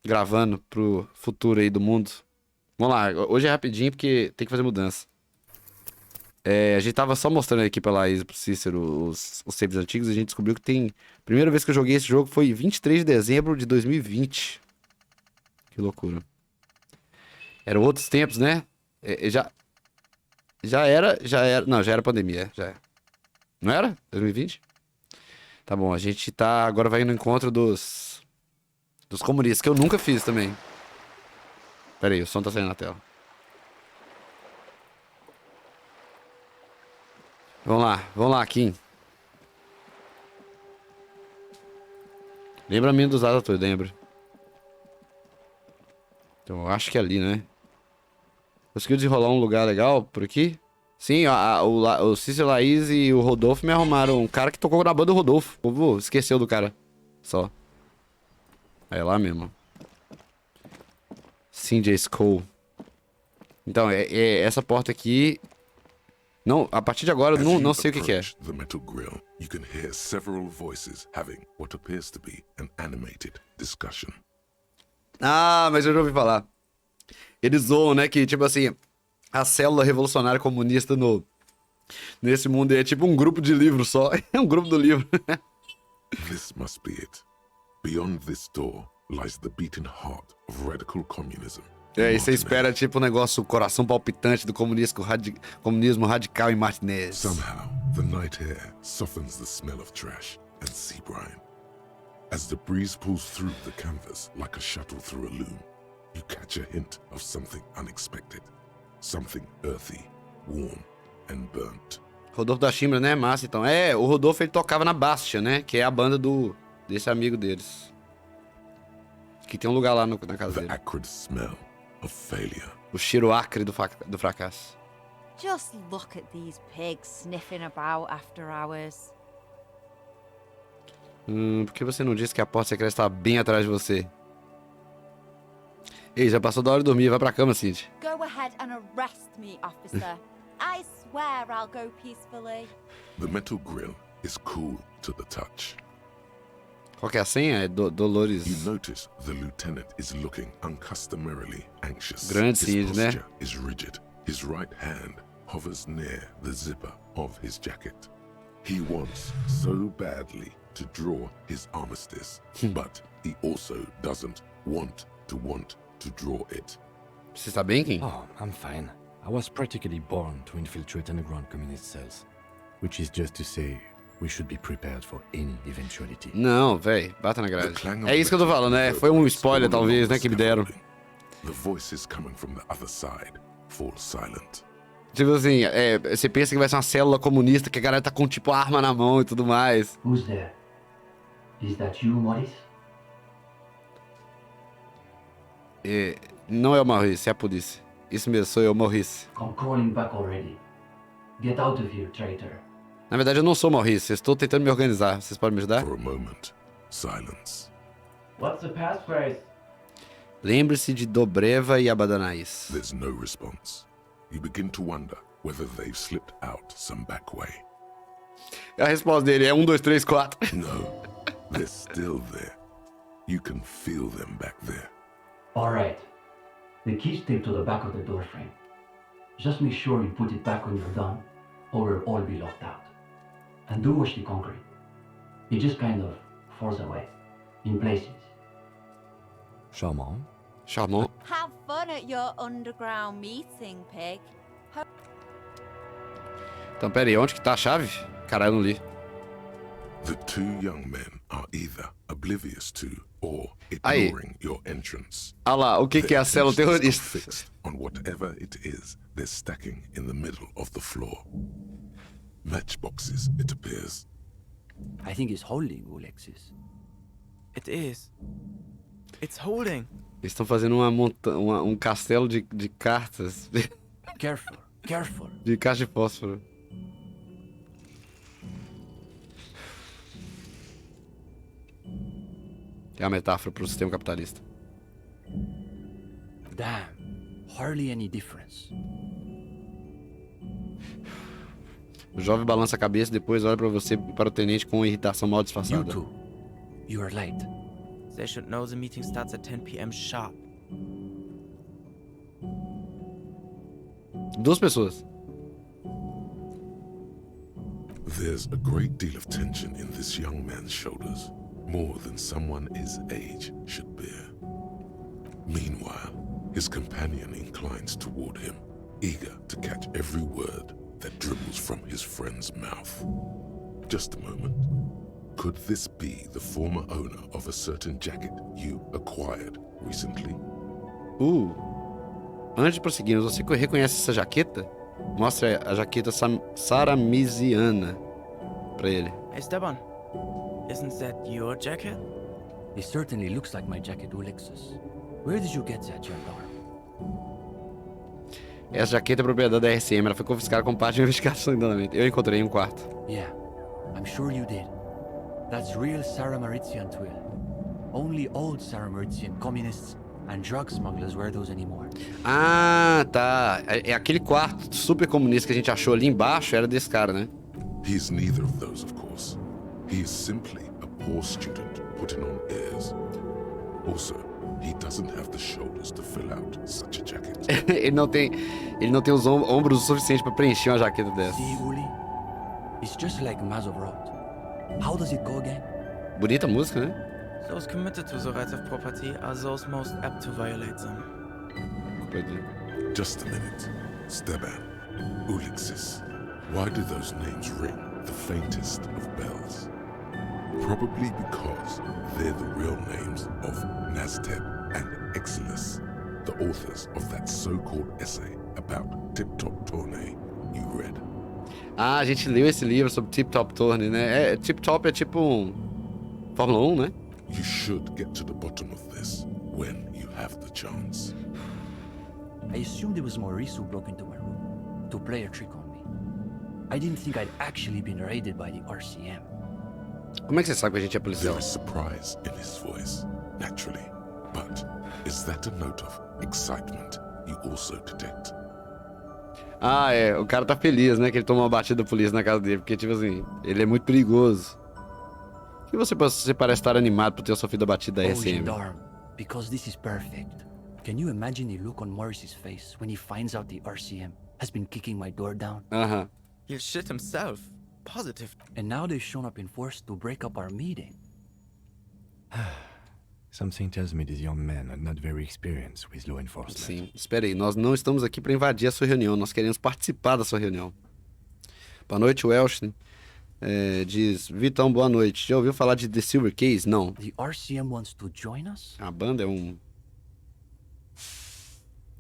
gravando pro futuro aí do mundo. Vamos lá, hoje é rapidinho porque tem que fazer mudança. A gente tava só mostrando aqui pra Laís e pro Cícero os saves antigos e a gente descobriu que tem... Primeira vez que eu joguei esse jogo foi 23 de dezembro de 2020. Que loucura. Eram outros tempos, né? Já era... Não, já era pandemia, já era. Não era? 2020? Tá bom, a gente tá... Agora vai no encontro dos comunistas, que eu nunca fiz também. Pera aí, o som tá saindo na tela. Vamos lá, Kim. Lembra a minha dos atores, lembra? Então, eu acho que é ali, né? Conseguiu desenrolar um lugar legal por aqui? Sim, o Cícero, Laís e o Rodolfo me arrumaram um cara que tocou na banda do Rodolfo. O povo esqueceu do cara. Só. É lá mesmo. Cindy School. Então, essa porta aqui... Não, a partir de agora eu não sei o que é. The metal grill, you can hear several voices having what appears to be an animated discussion. Ah, mas eu já ouvi falar. Eles zoam, né, que tipo assim, a célula revolucionária comunista nesse mundo é tipo um grupo de livros só. É um grupo do livro. This must be it. Beyond this door lies the beating heart of radical communism. E você espera tipo um negócio, coração palpitante do comunismo radical em Martinez. Somehow, the night air softens the smell of trash and sea brine. As the breeze pulls through the canvas like a shuttle through a loom, you catch a hint of something unexpected. Something earthy, warm and burnt. Rodolfo da Chimbra, né? Massa, então. O Rodolfo ele tocava na Bastia, né? Que é a banda desse amigo deles. Que tem um lugar lá na casa dele. The acrid smell of failure. O cheiro acre do fracasso. Just look at these pigs sniffing about after hours. Por que você não disse que a porta secreta estava bem atrás de você? Ei, já passou da hora de dormir. Vai pra cama, Cindy. Go ahead and arrest me, officer. I swear I'll go peacefully. The metal grill is cool to the touch. Qual que é a senha? É Dolores. You notice the lieutenant is looking uncustomarily anxious. Grande His Cindy, né? posture is rigid. His right hand hovers near the zipper of his jacket. He wants so badly to draw his armistice, but he also doesn't want to draw it. Você está bem, Kim? Oh, I'm fine. I was practically born to infiltrate underground communist cells. Which is just to say, we should be prepared for any eventuality. Não, véi, bata na grade. É isso que eu tô falando, né? Foi um spoiler, talvez, né, que me deram. The voices coming from the other side fall silent. Tipo assim, você pensa que vai ser uma célula comunista, que a galera tá com, tipo, arma na mão e tudo mais. Who's there? Is that you, Maurice? Não é o Maurice, é a polícia. Isso mesmo, sou eu, Maurice. I'm crawling back already. Get out of here, traitor. Na verdade, eu não sou Maurice, eu estou tentando me organizar. Vocês podem me ajudar? For a moment, silence. What's the passphrase? Lembre-se de Dobreva e Abadanais. There's no response. You begin to wonder whether they've slipped out some back way. A resposta dele é 1, 2, 3, 4. No, they're still there. You can feel them back there. All right. The key's taped to the back of the door frame. Just make sure you put it back when you're done, or we'll all be locked out. And do watch the concrete. It just kind of falls away, in places. Charmant. Charmant. Have fun at your underground meeting, pig. Então, pera aí, onde que tá a chave? Caralho, eu não li. The two young men are either oblivious to or Aí. ignoring your entrance. Ah lá, o que que é a célula Their attentions are terrorista? fixed on whatever it is they're stacking in the middle of the floor. Matchboxes, it appears. I think it's holding, Alexis. It is. It's holding. Eles estão fazendo um castelo de cartas. Careful, careful. De caixa de fósforo. É a metáfora pro sistema capitalista. Damn, hardly any difference. O jovem balança a cabeça e depois olha pra você e para o tenente com irritação mal You disfarçada. two, you are late. They should know the meeting starts at 10 p.m. sharp. 2 pessoas. There's a great deal of tension in this young man's shoulders, more than someone his age should bear. Meanwhile, his companion inclines toward him, eager to catch every word that dribbles from his friend's mouth. Just a moment. Could this be the former owner of a certain jacket you acquired recently? Antes de prosseguirmos, você reconhece essa jaqueta? Mostra a jaqueta saramisiana pra ele. Hey, Esteban, isn't that your jacket? It certainly looks like my jacket, Alexis. Where did you get that, gendarme? Essa jaqueta é propriedade da RCM, ela foi confiscada como parte de uma investigação em andamento. Eu encontrei em um quarto. Yeah, I'm sure you did. That's real Sarah Maritzian twill. Only old Sarah Maritzian communists and drug smugglers wear those anymore. Ah, tá. É aquele quarto super comunista que a gente achou ali embaixo, era desse cara, né? He is neither of those, of course. He is simply a poor student putting on airs. Also, he doesn't have the shoulders to fill out such a jacket. ele não tem os ombros o suficiente pra preencher uma jaqueta dessa. See, Uli? It's just like Mazov wrote. How does it go again? Bonita música, né? Those committed to the rights of property are those most apt to violate them. Just a minute. Steban, Ulixis. Why do those names ring the faintest of bells? Probably because they're the real names of Nazteb and Exilus, the authors of that so-called essay about Tip-Top Tourney you read. Ah, a gente leu esse livro sobre Tip-Top Tourney, né? Tip-Top é tipo um Fórmula 1, né? You should get to the bottom of this when you have the chance. I assumed it was Maurice who broke into my room to play a trick on me. I didn't think I'd actually been raided by the RCM. Como é que você sabe que a gente é There policial? is surprise in his voice, naturally. But is that a note of excitement you also detect? Ah, é. O cara tá feliz, né? Que ele tomou uma batida da polícia na casa dele. Porque, tipo assim, ele é muito perigoso. E você parece estar animado por ter sofrido a batida da Oh, RCM. gendarme, because this is perfect. Can you imagine the look on Maurice's face when he finds out the RCM has been kicking my door down? Aham. He'll shit himself. Positive. And now they've shown up in force to break up our meeting. Something tells me these young men are not very experienced with law enforcement. Sim. Espera aí, nós não estamos aqui pra invadir a sua reunião. Nós queremos participar da sua reunião. Boa noite, Welsh. Diz, Vitão, boa noite. Já ouviu falar de The Silver Case? Não. The RCM wants to join us? A banda é um...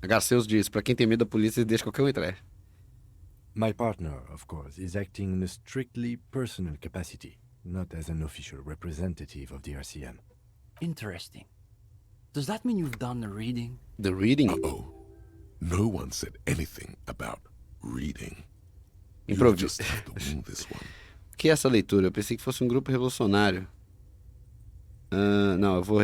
H. diz, pra quem tem medo da polícia, deixa qualquer um entrar. My partner, of course, is acting in a strictly personal capacity, not as an official representative of the RCM. Interesting. Does that mean you've done the reading? The Reading? Uh-oh. No one said anything about reading. You Improviso. just have to wing this one. O que é essa leitura? Eu pensei que fosse um grupo revolucionário. Não, eu vou...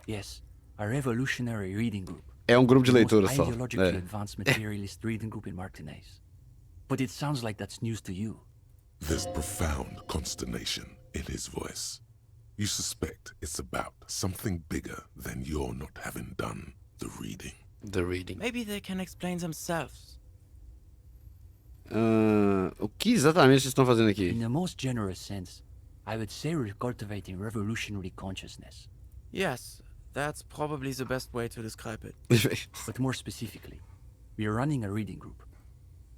Yes, a revolutionary reading group. É um grupo de The most leitura só. ideologically É. advanced materialist reading group in Martinez. But it sounds like that's news to you. There's profound consternation in his voice. You suspect it's about something bigger than your not having done the reading. The Reading. Maybe they can explain themselves. O que exatamente vocês estão fazendo aqui? In the most generous sense, I would say we're cultivating revolutionary consciousness. Yes, that's probably the best way to describe it. But more specifically, we are running a reading group.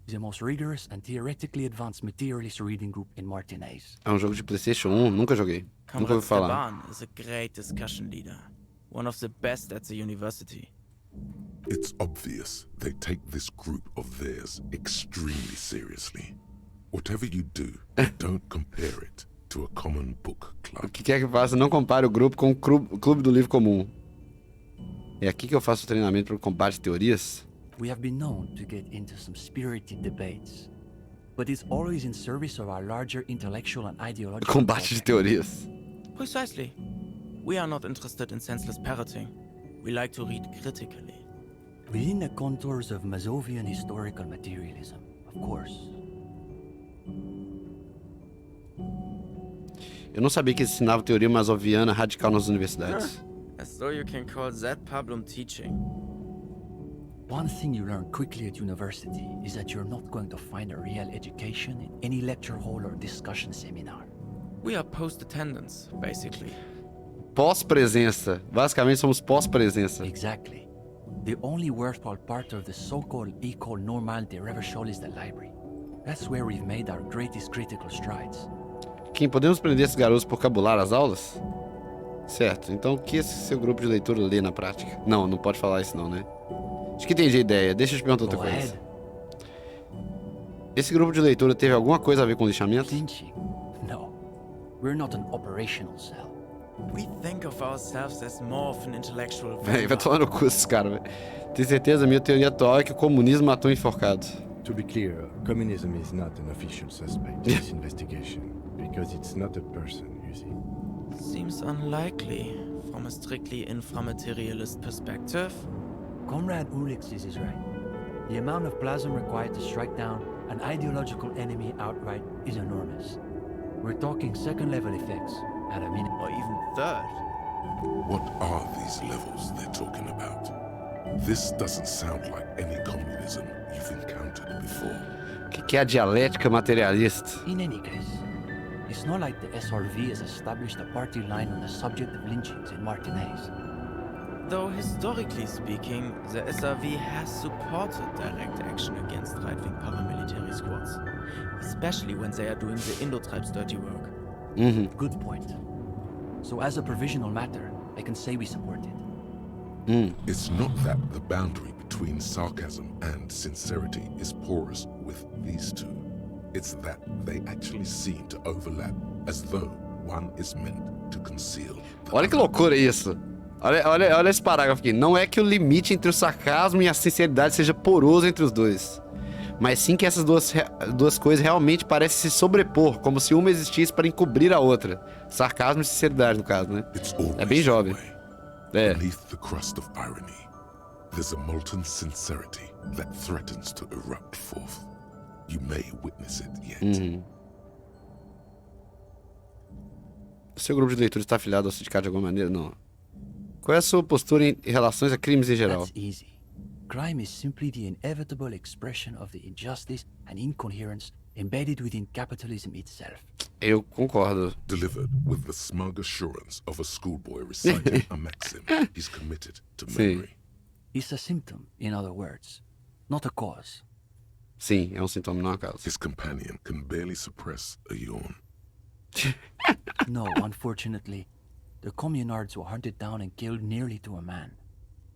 The most rigorous and theoretically advanced materialist reading group in Martinez. É um jogo de PlayStation 1? Nunca joguei. Nunca Comrade ouvi falar. Esteban is a great discussion leader. One of the best at the university. It's obvious they take this group of theirs extremely seriously. Whatever you do, don't compare it to a common book O club. que quer que faça, não compare o grupo com o clube do livro comum. É aqui que eu faço o treinamento para o combate de teorias? We have been known to get into some spirited debates, but it's always in service of our larger intellectual and ideological Combate de project. teorias. Precisely. We are not interested in senseless parroting. We like to read critically. Within the contours of Mazovian historical materialism, of course. Eu não sabia que ensinava teoria masoviana radical nas universidades. As though you can call that pablum teaching. One thing you learn quickly at university is that you're not going to find a real education in any lecture hall or discussion seminar. We are post-attendance, basically. Pós-presença. Basicamente somos pós-presença. Exactly. The only worthwhile part of the so-called École Normale de Révachol is the library. That's where we've made our greatest critical strides. Quem podemos prender esses garotos por cabular as aulas? Certo, então o que esse seu grupo de leitura lê na prática? Não, não pode falar isso não, né? Acho que entendi a ideia, deixa eu te perguntar outra Go coisa. ahead. Esse grupo de leitura teve alguma coisa a ver com lixamento? Lynching? No. We're not an operational cell. We think of ourselves as more of an intellectual Véi, vai tomar no cu esses caras, velho. Tenho certeza, minha teoria atual é que o comunismo matou um enforcado. To be clear, communism is not an official suspect in this investigation, because it's not a person, you see. Seems unlikely from a strictly inframaterialist perspective. Comrade Ulrich is right. The amount of plasma required to strike down an ideological enemy outright is enormous. We're talking second-level effects at a minimum. Or even third. What are these levels they're talking about? This doesn't sound like any communism you've encountered before. O que é a dialética materialista? In any case, it's not like the SRV has established a party line on the subject of lynchings in Martinez. Though historically speaking, the SRV has supported direct action against right-wing paramilitary squads, especially when they are doing the Indo-tribes' dirty work. Good point. So as a provisional matter, I can say we support it. It's not that the boundary between sarcasm and sincerity is porous with these two. It's that they actually seem to overlap as though one is meant to conceal the Olha que loucura isso. Olha esse parágrafo aqui. Não é que o limite entre o sarcasmo e a sinceridade seja poroso entre os dois, mas sim que essas duas coisas realmente parecem se sobrepor, como se uma existisse para encobrir a outra. Sarcasmo e sinceridade, no caso, né? It's always É bem jovem. that way. É. Beneath the crust of irony, there's a molten sincerity that threatens to erupt forth. You may witness it yet. O seu grupo de leitura está afiliado ao sindicato de alguma maneira? Não. Qual é a sua postura em relações a crimes em geral? That's easy. Crime is simply the inevitable expression of the injustice and incoherence embedded within capitalism itself. Eu concordo. Delivered with the smug assurance of a schoolboy reciting a maxim he's committed to Sim. memory. It's a symptom, in other words, not a cause. Sim, é um sintoma, não é uma causa. His companion can barely suppress a yawn. No, unfortunately, the communards were hunted down and killed nearly to a man.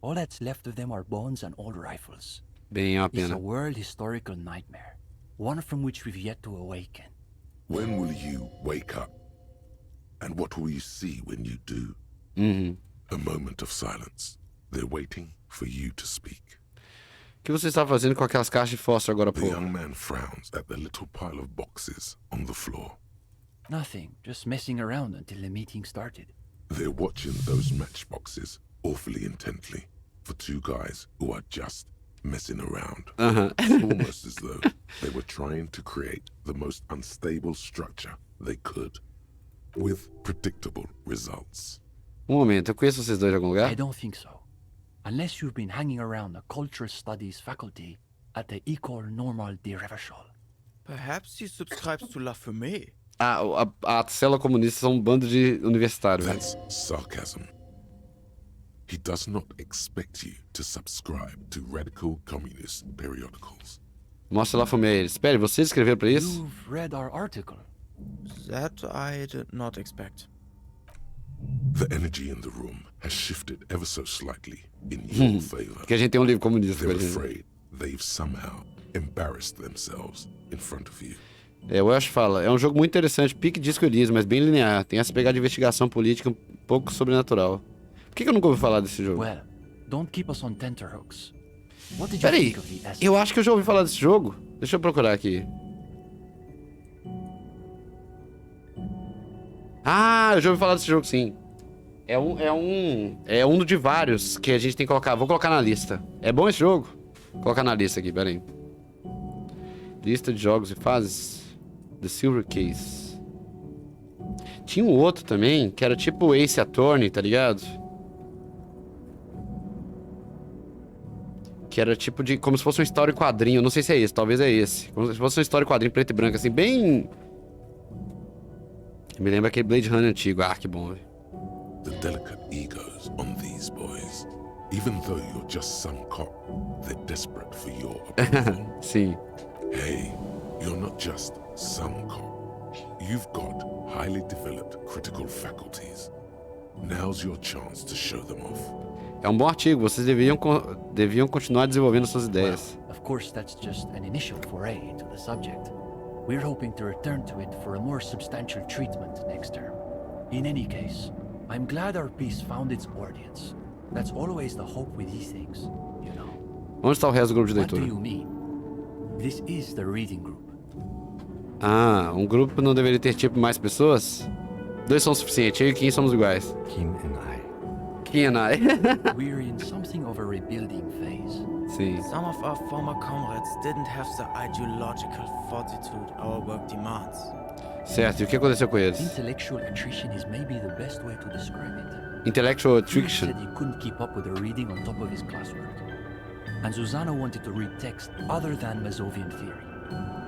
All that's left of them are bones and old rifles. Bem, é uma It's a pena. world historical nightmare, one from which we've yet to awaken. When will you wake up? And what will you see when you do? A moment of silence. They're waiting for you to speak. O que você está fazendo com aquelas caixas de fósforo agora, The pô? young man frowns at the little pile of boxes on the floor. Nothing, just messing around until the meeting started. They're watching those matchboxes awfully intently for two guys who are just messing around. It's almost as though they were trying to create the most unstable structure they could, with predictable results. Um momento, eu conheço vocês dois de algum lugar? I don't think so. Unless you've been hanging around the cultural studies faculty at the École Normale de Révachol. Perhaps he subscribes to La Fumée. Ah, a célula comunista são um bando de universitários, velho. That's sarcasm. He does not expect you to subscribe to radical communist periodicals. Mostra lá fome a eles. Espere, vocês escreveram pra isso? You've read our article. That I did not expect. The energy in the room has shifted ever so slightly in your favor. Porque a gente tem um livro comunista com a They're gente. afraid they've somehow embarrassed themselves in front of you. É, o Welsh fala, é um jogo muito interessante, pique disco Elysium, mas bem linear. Tem essa pegada de investigação política um pouco sobrenatural. Por que eu nunca ouvi falar desse jogo? Well, don't keep us on tenterhooks. What did you Peraí, think of the essay? eu acho que eu já ouvi falar desse jogo. Deixa eu procurar aqui. Ah, eu já ouvi falar desse jogo, sim. É um de vários que a gente tem que colocar. Vou colocar na lista. É bom esse jogo? Vou colocar na lista aqui, peraí. Lista de jogos e fases. The Silver Case. Tinha um outro também, que era tipo Ace Attorney, tá ligado? Que era tipo de... Como se fosse uma história em quadrinho. Não sei se é esse, talvez é esse. Como se fosse uma história em quadrinho preto e branco, assim, bem... Me lembra aquele Blade Runner antigo. Ah, que bom, velho. The delicate egos on these boys. Even though you're just some cop, they're desperate for your approval. Sim. Hey, you're not just some cop. You've got highly developed critical faculties. Now's your chance to show them off. É um bom artigo. Vocês deviam continuar desenvolvendo suas ideias. Well, of course, that's just an initial foray into the subject. We're hoping to return to it for a more substantial treatment next term. In any case, I'm glad our piece found its audience. That's always the hope with these things, you know. Onde está o resto do grupo de What do leitura? you mean? This is the reading group. Ah, um grupo não deveria ter tipo mais pessoas? 2 são suficientes. Eu e Kim somos iguais. Kim and I. Kim and I. We're in something of a rebuilding phase. Sim. Some of our former comrades didn't have the ideological fortitude our work demands. Certo, e o que aconteceu com eles? Intellectual attrition is maybe the best way to describe it. Intellectual Felix attrition. said he couldn't keep up with the reading on top of his classwork. And Susanna wanted to read text other than Mazovian theory.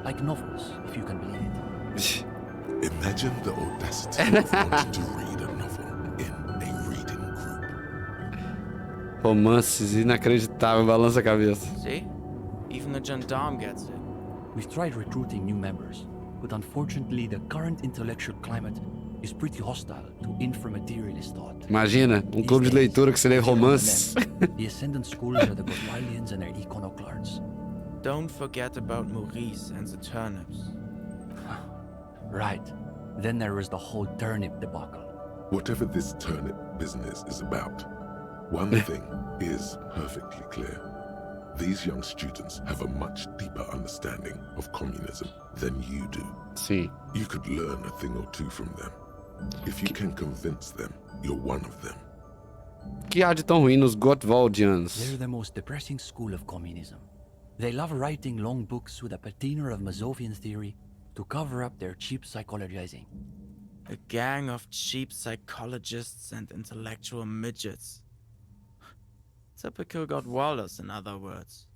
Like novels, if you can believe it. Imagine the audacity of wanting to read a novel in a reading group. Romances inacreditável, balança a cabeça. See? Even the gendarme gets it. We've tried recruiting new members, but unfortunately the current intellectual climate is pretty hostile to inframaterialist thought. Imagina, um clube de leitura que se lê romances. The ascendant schools are the Gotwalians and their iconoclasts. Don't forget about Maurice and the turnips. Right. Then there was the whole turnip debacle. Whatever this turnip business is about, one thing is perfectly clear. These young students have a much deeper understanding of communism than you do. Sim. You could learn a thing or two from them. If you can convince them, you're one of them. Que há de tão ruim nos Gotwaldians? They're the most depressing school of communism. They love writing long books with a patina of Mazovian theory to cover up their cheap psychologizing. A gang of cheap psychologists and intellectual midgets. Typical Gottwalders, in other words.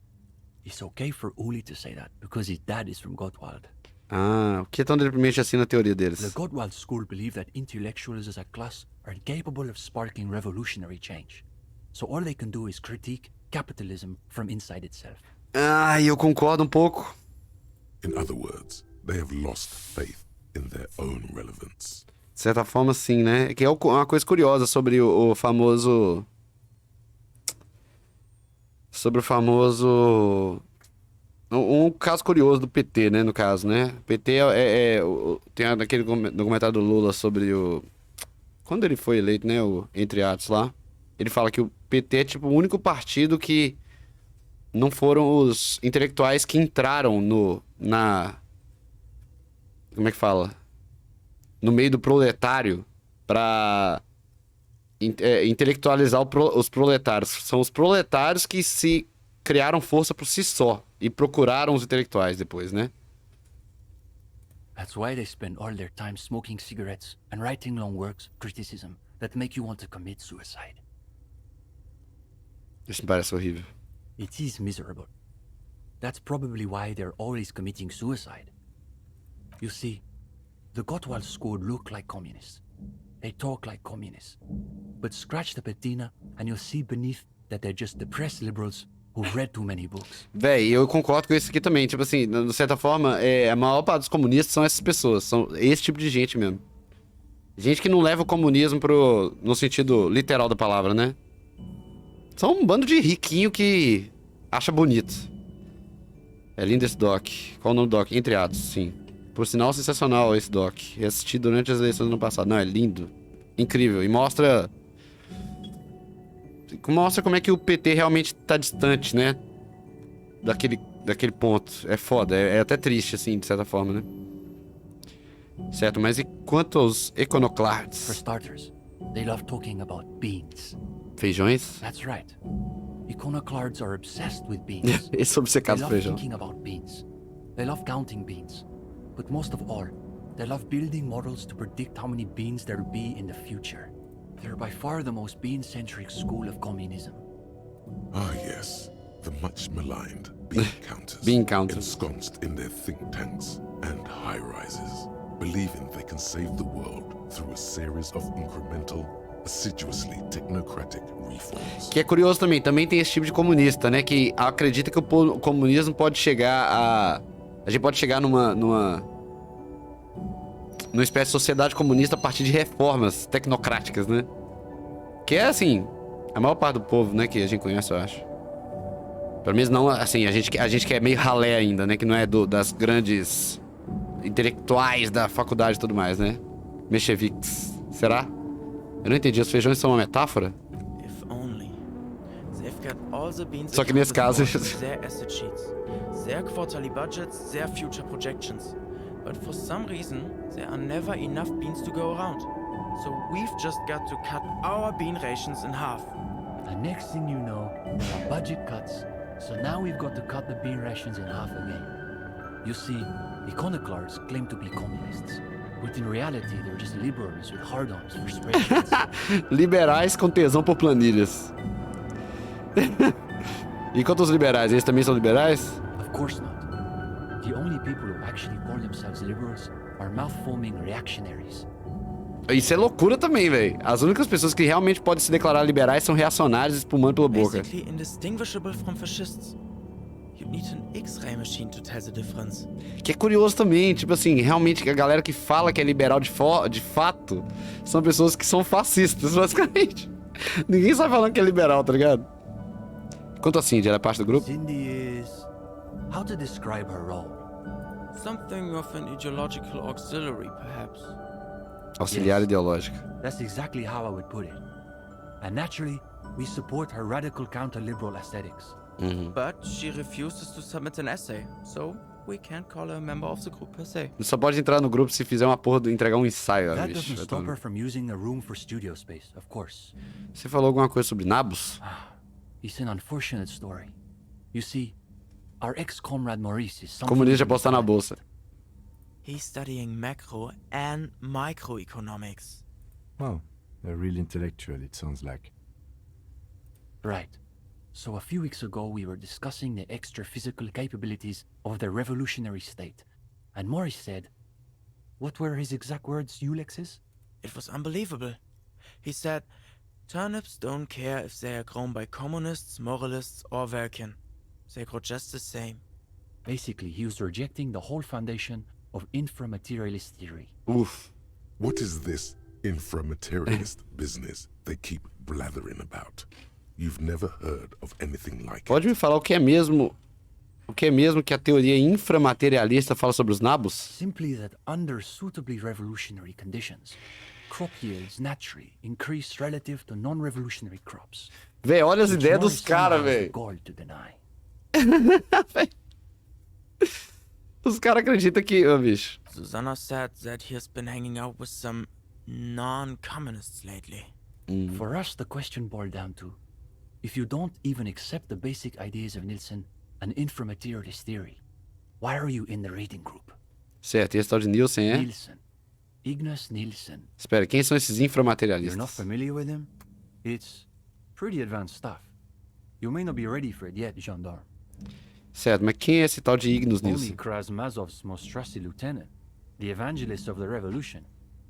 It's okay for Uli to say that because his dad is from Gottwald. Ah, o que é tão deprimente assim na teoria The deles? Gottwald school believe that intellectuals as a class are incapable of sparking revolutionary change. So all they can do is critique capitalism from inside itself. Ah, eu concordo um pouco. In other words, they have lost faith in their own relevance. De certa forma, sim, né? Que é uma coisa curiosa sobre o famoso... Sobre o famoso... Um caso curioso do PT, né, no caso, né? O PT tem aquele documentário do Lula sobre o... Quando ele foi eleito, né, entre atos lá, ele fala que o PT é tipo o único partido que não foram os intelectuais que entraram como é que fala? No meio do proletário pra intelectualizar os proletários. São os proletários que se criaram força por si só e procuraram os intelectuais depois, né? That's why they spend all their time smoking cigarettes and writing long works of criticism that make you want to commit suicide. Isso me parece horrível. It is miserable. That's probably why they're always committing suicide. You see, the Gottwald school look like communists. They talk like communists. But scratch the patina and you'll see beneath that they're just depressed liberals who've read too many books. Véi, eu concordo com isso aqui também. Tipo assim, de certa forma, a maior parte dos comunistas são essas pessoas. São esse tipo de gente mesmo. Gente que não leva o comunismo no sentido literal da palavra, né? São um bando de riquinho que acha bonito. É lindo esse doc. Qual o nome do doc? Entre atos, sim. Por sinal, sensacional esse doc. Eu assisti durante as eleições do ano passado. Não, é lindo. Incrível. E mostra como é que o PT realmente tá distante, né? Daquele ponto. É foda. É até triste, assim, de certa forma, né? Certo, mas e quanto aos For iconoclasts? starters, they love talking about beans. Feijões? That's right. Iconoclasts are obsessed with beans. Esse They obcecado love feijão. thinking about beans. They love counting beans. But most of all, They love building models to predict how many beings there'll be in the future. They're by far the most being-centric school of communism. Ah, yes. The much maligned bean counters. Bean counters. Ensconced in their think tanks and high-rises, believing they can save the world through a series of incremental, assiduously technocratic reforms. Que é curioso também. Também tem esse tipo de comunista, né? Que acredita que o comunismo pode chegar a... A gente pode chegar numa espécie de sociedade comunista a partir de reformas tecnocráticas, né? Que é, assim, a maior parte do povo, né, que a gente conhece, eu acho. Pelo menos não, assim, a gente que é meio ralé ainda, né? Que não é das grandes intelectuais da faculdade e tudo mais, né? Mexeviques. Será? Eu não entendi. Os feijões são uma metáfora? If only. They've got all the beans Só que nesse caso... their asset sheets, their quarterly budgets, their future projections. But for some reason, there are never enough beans to go around. So we've just got to cut our bean rations in half. And next thing you know, there are budget cuts. So now we've got to cut the bean rations in half again. You see, iconoclasts claim to be communists. But in reality, they're just liberals with hard-ons for spreadsheets. Liberais com tesão por planilhas. E quanto aos liberais, eles também são liberais? Of course not. The only people who actually call themselves liberals are mouth-foaming reactionaries. Isso é loucura também, velho. As únicas pessoas que realmente podem se declarar liberais são reacionários espumando pela boca. Basically indistinguishable from fascists. You need an X-ray machine to tell the difference. Que é curioso também, tipo assim, realmente a galera que fala que é liberal de fato são pessoas que são fascistas, basicamente. Ninguém sai falando que é liberal, tá ligado? Quanto assim, ela é parte do grupo? Cindy is... How to describe her role? Something of an ideological auxiliary, perhaps. Auxiliar Yes. ideológica. That's exactly how I would put it. And naturally, we support her radical counter-liberal aesthetics. But she refuses to submit an essay, so we can't call her a member of the group per se. Só pode entrar no grupo se fizer uma porra entregar um ensaio, That bicho. doesn't stop her from using a room for studio space, of course. Você falou alguma coisa sobre nabos? It's an unfortunate story. You see, our ex-comrade Maurice is something... Comunista já posta na bolsa. He's studying macro and microeconomics. Well, a real intellectual, it sounds like. Right. So a few weeks ago, we were discussing the extra physical capabilities of the revolutionary state. And Maurice said... What were his exact words, Ulex's? It was unbelievable. He said, turnips don't care if they are grown by communists, moralists, or Vulcan. They grow just the same. Basically, he was rejecting the whole foundation of inframaterialist theory. Uf. What is this inframaterialist business they keep blathering about? You've never heard of anything like Pode it. me falar o que é mesmo que a teoria inframaterialista fala sobre os nabos? Simply that under suitably revolutionary conditions, crop yields naturally increase relative to non-revolutionary crops. Véi, olha as Which ideias dos Maurice caras, somehow has the velho. gall to deny. Os caras acreditam que... Ô, bicho. Susanna said that he has been hanging out with some non-communists lately. For us, the question boiled down to, if you don't even accept the basic ideas of Nielsen and inframaterialist theory, why are you in the reading group? Certo, e esse tal de Nielsen é? Nielsen. Ignas Nielsen. Espera, quem são esses You're not inframaterialistas? familiar with him? It's pretty advanced stuff. You may not be ready for it yet, gendarme. Certo, mas quem é esse tal de Ignus Only Nielsen? Krasmazov's most trusted lieutenant, the evangelist of the revolution,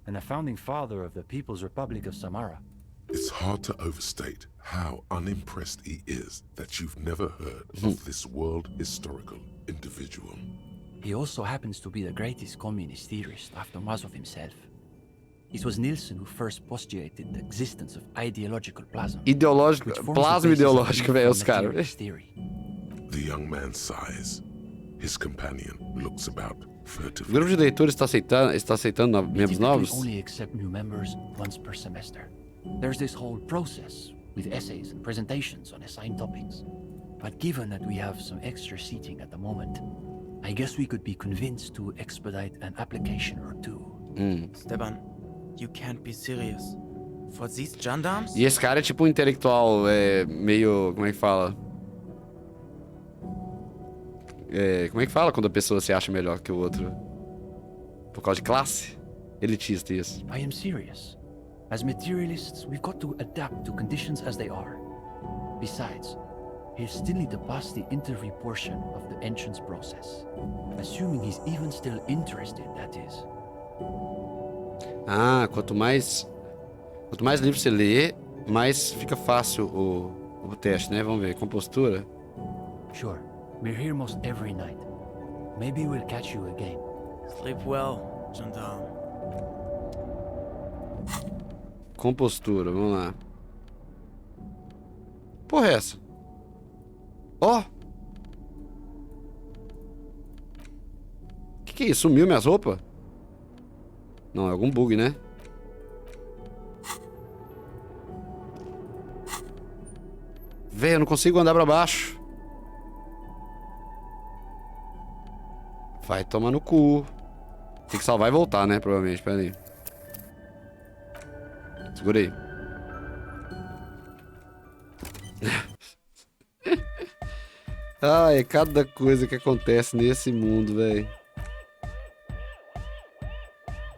and the founding father of the People's Republic of Samara. It's hard to overstate how unimpressed he is that you've never heard of this world historical individual. He also happens to be the greatest communist theorist after Mazov himself. It was Nielsen who first postulated the existence of ideological plasma. Ideológico, which forms the plasma basis of ideológico, velho, os caras. inframaterialist theory. The young man sighs. His companion looks about O furtively. grupo de leitores está aceitando We membros typically novos? only accept new members once per semester. There's this whole process with essays and presentations on assigned topics. But given that we have some extra seating at the moment, I guess we could be convinced to expedite an application or two. Stepan, you can't be serious. For these gendarmes? E esse cara é tipo um intelectual, meio... Como é que fala? Como é que fala quando a pessoa se acha melhor que o outro? Por causa de classe? Elitista, isso. I am serious. As materialists, we've got to adapt to conditions as they are. Besides, he'll still need to pass the interview portion of the entrance process. Assuming he's even still interested, that is. Ah, quanto mais livro você lê, mais fica fácil o teste, né? Vamos ver. Compostura. Sure, we're here most every night. Maybe we'll catch you again. Sleep well, gendarme. Compostura, vamos lá. Porra é essa? Ó! Que é isso? Sumiu minhas roupas? Não, é algum bug, né? Véi, eu não consigo andar pra baixo. Vai tomar no cu. Tem que salvar e voltar, né? Provavelmente, pera aí. Segura aí. Ai, é cada coisa que acontece nesse mundo, velho.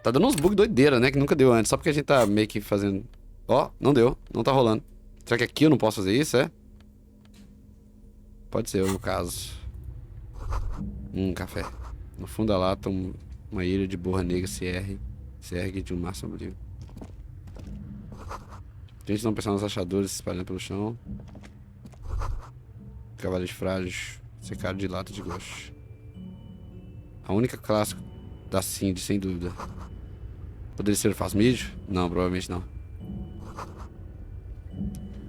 Tá dando uns bugs doideira, né? Que nunca deu antes. Só porque a gente tá meio que fazendo... Ó, não deu. Não tá rolando. Será que aqui eu não posso fazer isso, é? Pode ser, no caso. Café. No fundo da lata, uma ilha de borra negra se ergue de um mar sombrio. Gente não pensar nos achadores se espalhando pelo chão. Cavaleiros frágeis, secado de lata de gosto. A única clássica da Cindy, sem dúvida. Poderia ser o Fasmídio? Não, provavelmente não.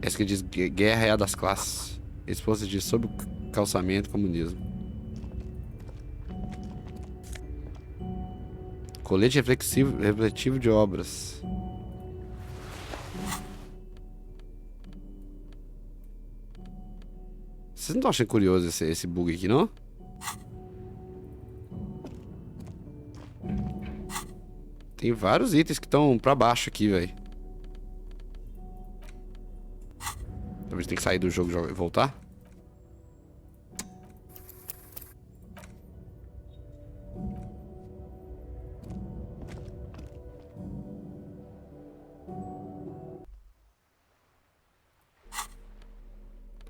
Essa que diz guerra é a das classes. Esse post diz sobre o calçamento e comunismo. Colete refletivo de obras. Vocês não estão achando curioso esse bug aqui, não? Tem vários itens que estão pra baixo aqui, velho. Talvez tenha que sair do jogo e voltar.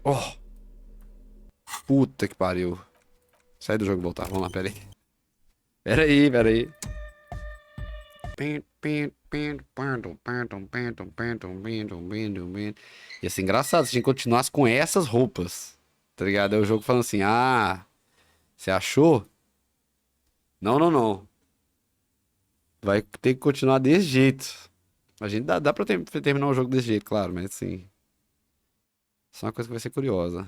Oh! Puta que pariu. Sai do jogo e voltar. Vamos lá, pera aí. Pera aí. Ia ser engraçado se a gente continuasse com essas roupas. Tá ligado? Aí o jogo falando assim: ah, você achou? Não. Vai ter que continuar desse jeito. A gente dá pra terminar o jogo desse jeito, claro, mas assim. Só uma coisa que vai ser curiosa.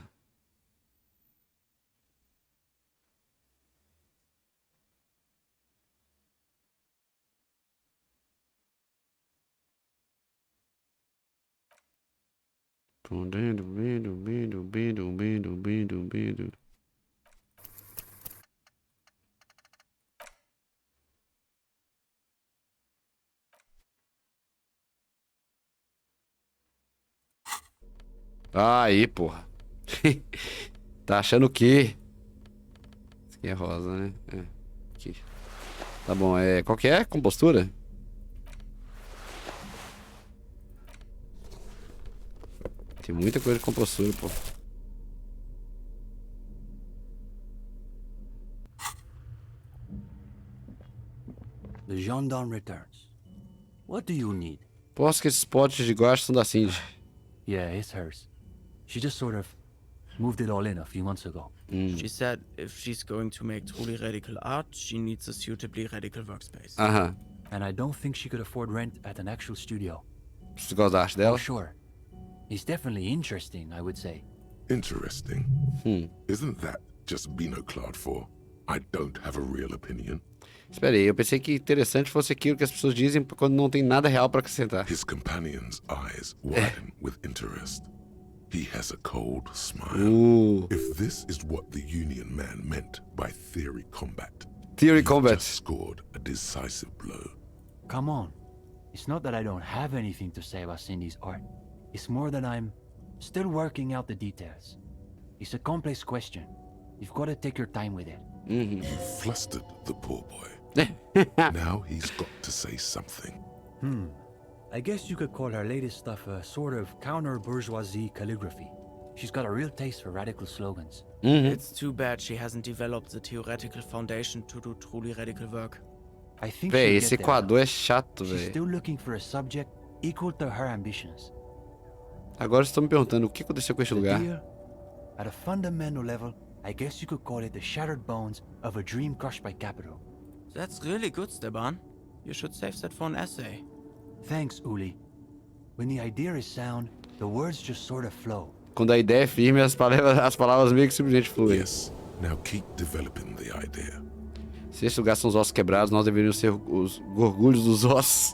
Aí, porra. Tá achando o quê? Isso aqui é rosa, né? É. Aqui. Tá bom, qual que é? Compostura? Tem muita coisa de compostura, pô. The gendarme returns. What do you need? Posso que esses potes de gosto são da Cindy. Yeah, it's hers. She just sort of moved it all in a few months ago. She said if she's going to make truly radical art, she needs a suitably radical workspace. Aham. And I don't think she could afford rent at an actual studio. Você gosta da arte dela? Oh, sure. It's definitely interesting, I would say. Interesting. Isn't that just binoclad for I don't have a real opinion? Espera aí, eu pensei que interessante fosse aquilo que as pessoas dizem quando não tem nada real pra acrescentar. His companion's eyes widen with interest. He has a cold smile. Ooh. If this is what the Union man meant by theory combat, Theory you've combat. just scored a decisive blow. Come on. It's not that I don't have anything to say about Cindy's art. It's more that I'm still working out the details. It's a complex question. You've got to take your time with it. You flustered the poor boy. Now he's got to say something. I guess you could call her latest stuff a sort of counter-bourgeoisie calligraphy. She's got a real taste for radical slogans. It's too bad she hasn't developed the theoretical foundation to do truly radical work. I think Véi, she'll esse get there, Equador though. é chato, She's velho. still looking for a subject equal to her ambitions. Agora vocês estão me perguntando o que aconteceu com este The lugar. deal, at a fundamental level, I guess you could call it the shattered bones of a dream crushed by capital. That's really good, Steban. You should save that for an essay. Thanks, Uli. When the idea is sound, the words just sort of flow. Quando a ideia é firme, as palavras meio que simplesmente fluem. Yes, now keep developing the idea. Se este lugar são os ossos quebrados, nós deveríamos ser os gorgulhos dos ossos.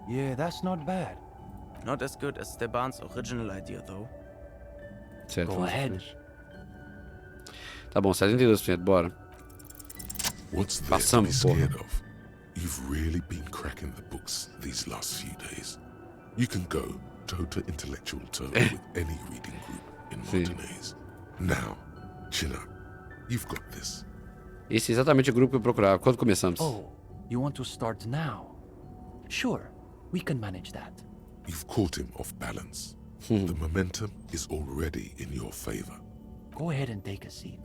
Yeah, that's not bad. Not as good as Steban's original idea, though. Certo. Go ahead. Tá bom, 72%, bora. What's there to Passamos, be scared porra. of? You've really been cracking the books these last few days. You can go toe-to intellectual toe with any reading group in Martinez. Now, chin up. You've got this. Esse é exatamente o grupo que eu procurava. Quando começamos? Oh, you want to start now? Sure, we can manage that. You've caught him off balance. The momentum is already in your favor. Go ahead and take a seat.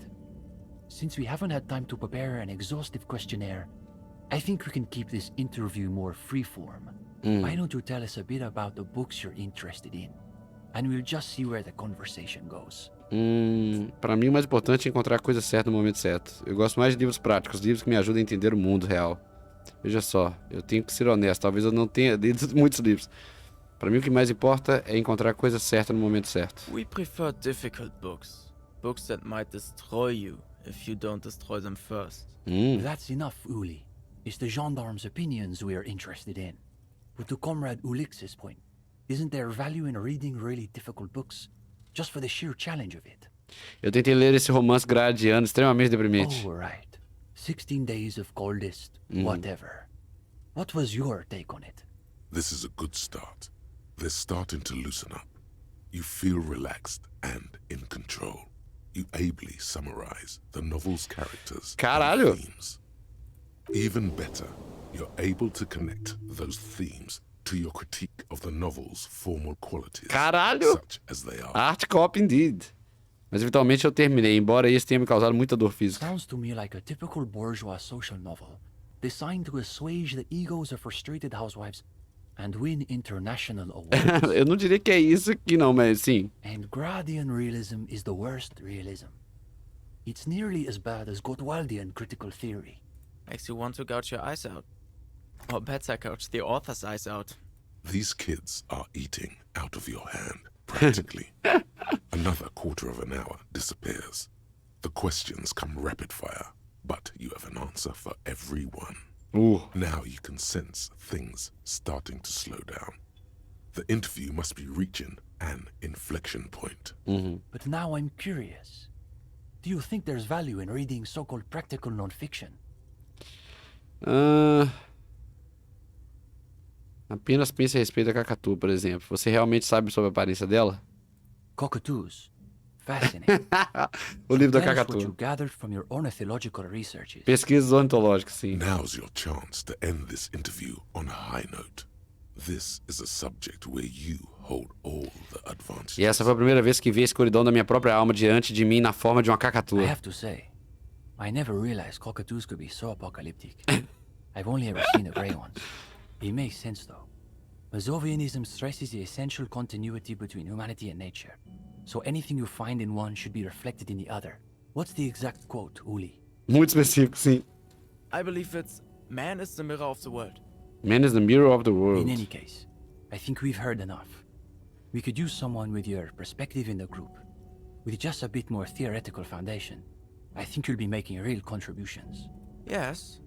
Since we haven't had time to prepare an exhaustive questionnaire, I think we can keep this interview more freeform. Why don't you tell us a bit about the books you're interested in? And we'll just see where the conversation goes. Pra mim o mais importante é encontrar a coisa certa no momento certo. Eu gosto mais de livros práticos, livros que me ajudam a entender o mundo real. Veja só, eu tenho que ser honesto, talvez eu não tenha lido muitos livros. Pra mim o que mais importa é encontrar a coisa certa no momento certo. We prefer difficult books. Books that might destroy you if you don't destroy them first. That's enough, Uli. It's the gendarme's opinions we are interested in. But to Comrade Ulix's point, isn't there value in reading really difficult books? Just for the sheer challenge of it. Eu tentei ler esse romance gradiano extremamente deprimente. Oh, right. 16 days of coldest, whatever. What was your take on it? This is a good start. They're starting to loosen up. You feel relaxed and in control. You ably summarize the novel's characters Caralho. and themes. Even better, you're able to connect those themes to your critique of the novel's formal qualities, Caralho. such as they are. Art cop indeed. Mas eventualmente eu terminei, embora isso tenha me causado muita dor física. Sounds to me like a typical bourgeois social novel, designed to assuage the egos of frustrated housewives and win international awards. Eu não diria que é isso aqui não, mas sim. And Gradian realism is the worst realism. It's nearly as bad as Gottwaldian critical theory. Makes you want to gouge your eyes out. Or better, gouge the author's eyes out. These kids are eating out of your hand, practically. Another quarter of an hour disappears. The questions come rapid fire, but you have an answer for every one. Now you can sense things starting to slow down. The interview must be reaching an inflection point. But now I'm curious. Do you think there's value in reading so-called practical non-fiction? Apenas pense a respeito da Cacatu, por exemplo. Você realmente sabe sobre a aparência dela? Cockatoos. Fascinating. O livro da Tell us what you Cacatu. gathered from your ornithological researches. Pesquisas ornitológicas, sim. Now's your chance to end this interview on a high note. This is a subject where you hold all the advantages. E essa foi a primeira vez que vi a escuridão da minha própria alma diante de mim na forma de uma I cacatua. have to say, I never realized cockatoos could be so apocalyptic. I've only ever seen the grey ones. It makes sense though. Mazovianism stresses the essential continuity between humanity and nature. So anything you find in one should be reflected in the other. What's the exact quote, Uli? Muito específico, sim. I believe it's man is the mirror of the world. Man is the mirror of the world. In any case, I think we've heard enough. We could use someone with your perspective in the group. With just a bit more theoretical foundation, I think you'll be making real contributions. Yes,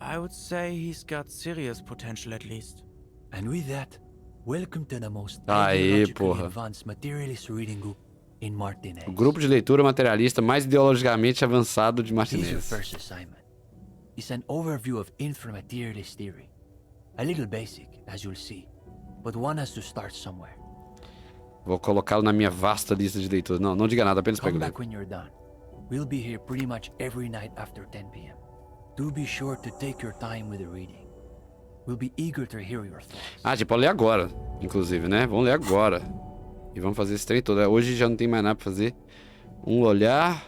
I would say he's got serious potential at least. And with that, welcome to the most Aê, ideologically porra. advanced materialist reading group in Martinez. O grupo de leitura materialista mais ideologicamente avançado de Here's your Martinez. first assignment. It's an overview of inframaterialist theory. A little basic, as you'll see, but one has to start somewhere. Vou colocá-lo na minha vasta lista de leituras. Não, não diga nada, apenas Come pegue o back livro. when you're done. We'll be here pretty much every night after 10 p.m. do be sure to take your time with the reading. We'll be eager to hear your thoughts. Ah, tipo, pode ler agora, inclusive, né? Vamos ler agora. E vamos fazer esse trem todo. Hoje já não tem mais nada pra fazer. Um olhar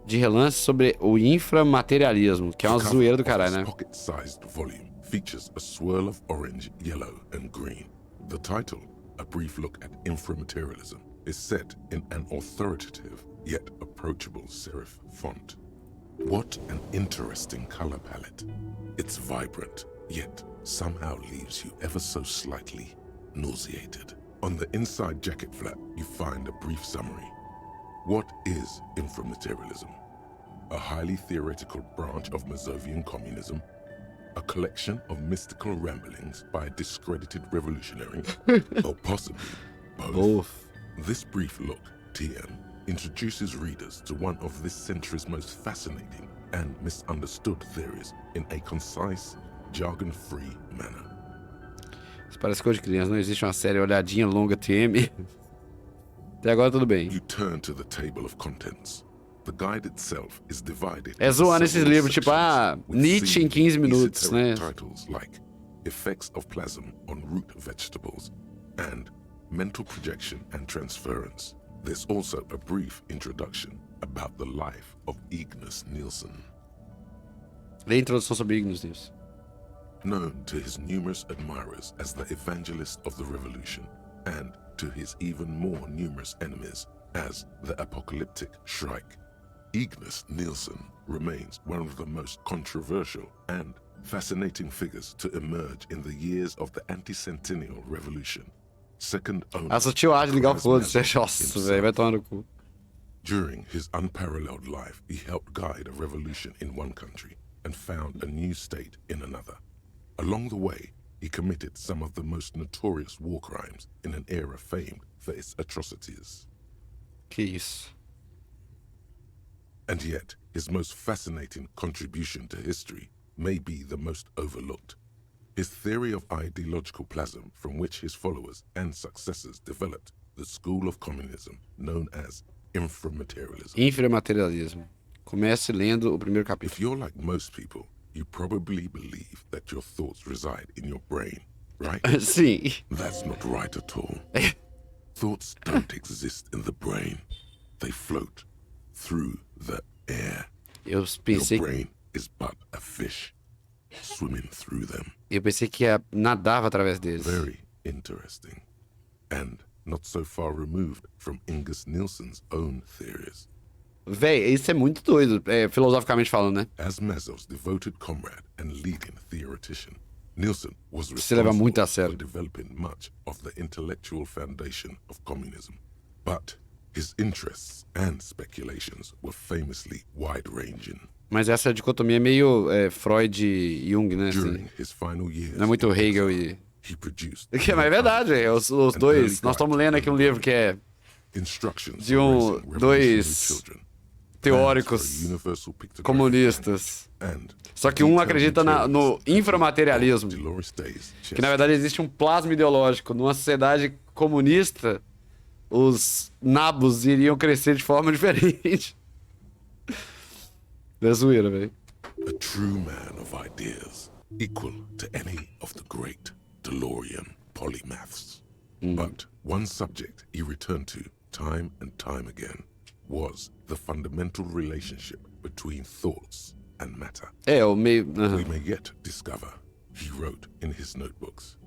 de relance sobre o inframaterialismo, que é uma zoeira do caralho, né? Pocket-sized volume features a swirl of orange, yellow, and green. The title, A Brief Look at Inframaterialism, is set in an authoritative yet approachable serif font. What an interesting color palette. It's vibrant, yet somehow leaves you ever so slightly nauseated. On the inside jacket flap, you find a brief summary. What is inframaterialism? A highly theoretical branch of Masovian communism? A collection of mystical ramblings by a discredited revolutionary? Or possibly both? Both. This brief look, TM, introduces readers to one of this century's most fascinating and misunderstood theories in a concise, jargon-free manner. Isso parece coisa de criança. Não existe uma série olhadinha longa TM. Até agora tudo bem. You turn to the table of contents. The guide itself is divided É zoando esses several livros, tipo, sections with Nietzsche em 15 minutos, esoteric né? Titles like Effects of Plasm on Root Vegetables and Mental Projection and Transference. There's also a brief introduction about the life of Ignas Nielsen. Lê a introdução sobre Ignas Nielsen. Known to his numerous admirers as the evangelist of the revolution, and to his even more numerous enemies as the apocalyptic Shrike, Ignas Nielsen remains one of the most controversial and fascinating figures to emerge in the years of the anti-centennial revolution. Second only Ah, só tio Adi ligar o to foda-se. Christ Nossa, himself. velho, vai tomar no cu. During his unparalleled life, he helped guide a revolution in one country and found a new state in another. Along the way, he committed some of the most notorious war crimes in an era famed for its atrocities. Que isso. And yet, his most fascinating contribution to history may be the most overlooked. His theory of ideological plasm, from which his followers and successors developed the school of communism known as inframaterialism. Inframaterialismo. Comece lendo o primeiro If capítulo. you're like most people, you probably believe that your thoughts reside in your brain, right? Sim. That's not right at all. Thoughts don't exist in the brain. They float through the air. Eu Your pensei, brain is but a fish swimming through them. que nadava através deles. Very interesting. And not so far removed from Ingus Nielsen's own theories. Véi, isso é muito doido, filosoficamente falando, né? As Mazow's devoted comrade and leading theoretician, Nielsen was Se leva muito responsible a for sério. developing much of the intellectual foundation of communism. But his interests and speculations were famously wide-ranging. Mas essa dicotomia é meio Freud e Jung, né? Assim. During his final years, Não é muito in Hegel exile, e... he produced Mas é verdade, os dois. Nós estamos lendo aqui um livro que é instructions de for raising revolutionary dois children, teóricos plans for a universal pictographic comunistas. and Só que um detailed acredita no materials inframaterialismo, of Dolores Day's que na verdade existe um plasma ideológico. Numa sociedade comunista, os nabos iriam crescer de forma diferente. É zoeira, velho. a true man of ideas, equal to any of the great DeLorean polymaths. But one subject he returned to time and time again was the fundamental relationship between thoughts and matter. O meio... We may yet discover, he wrote in his notebooks,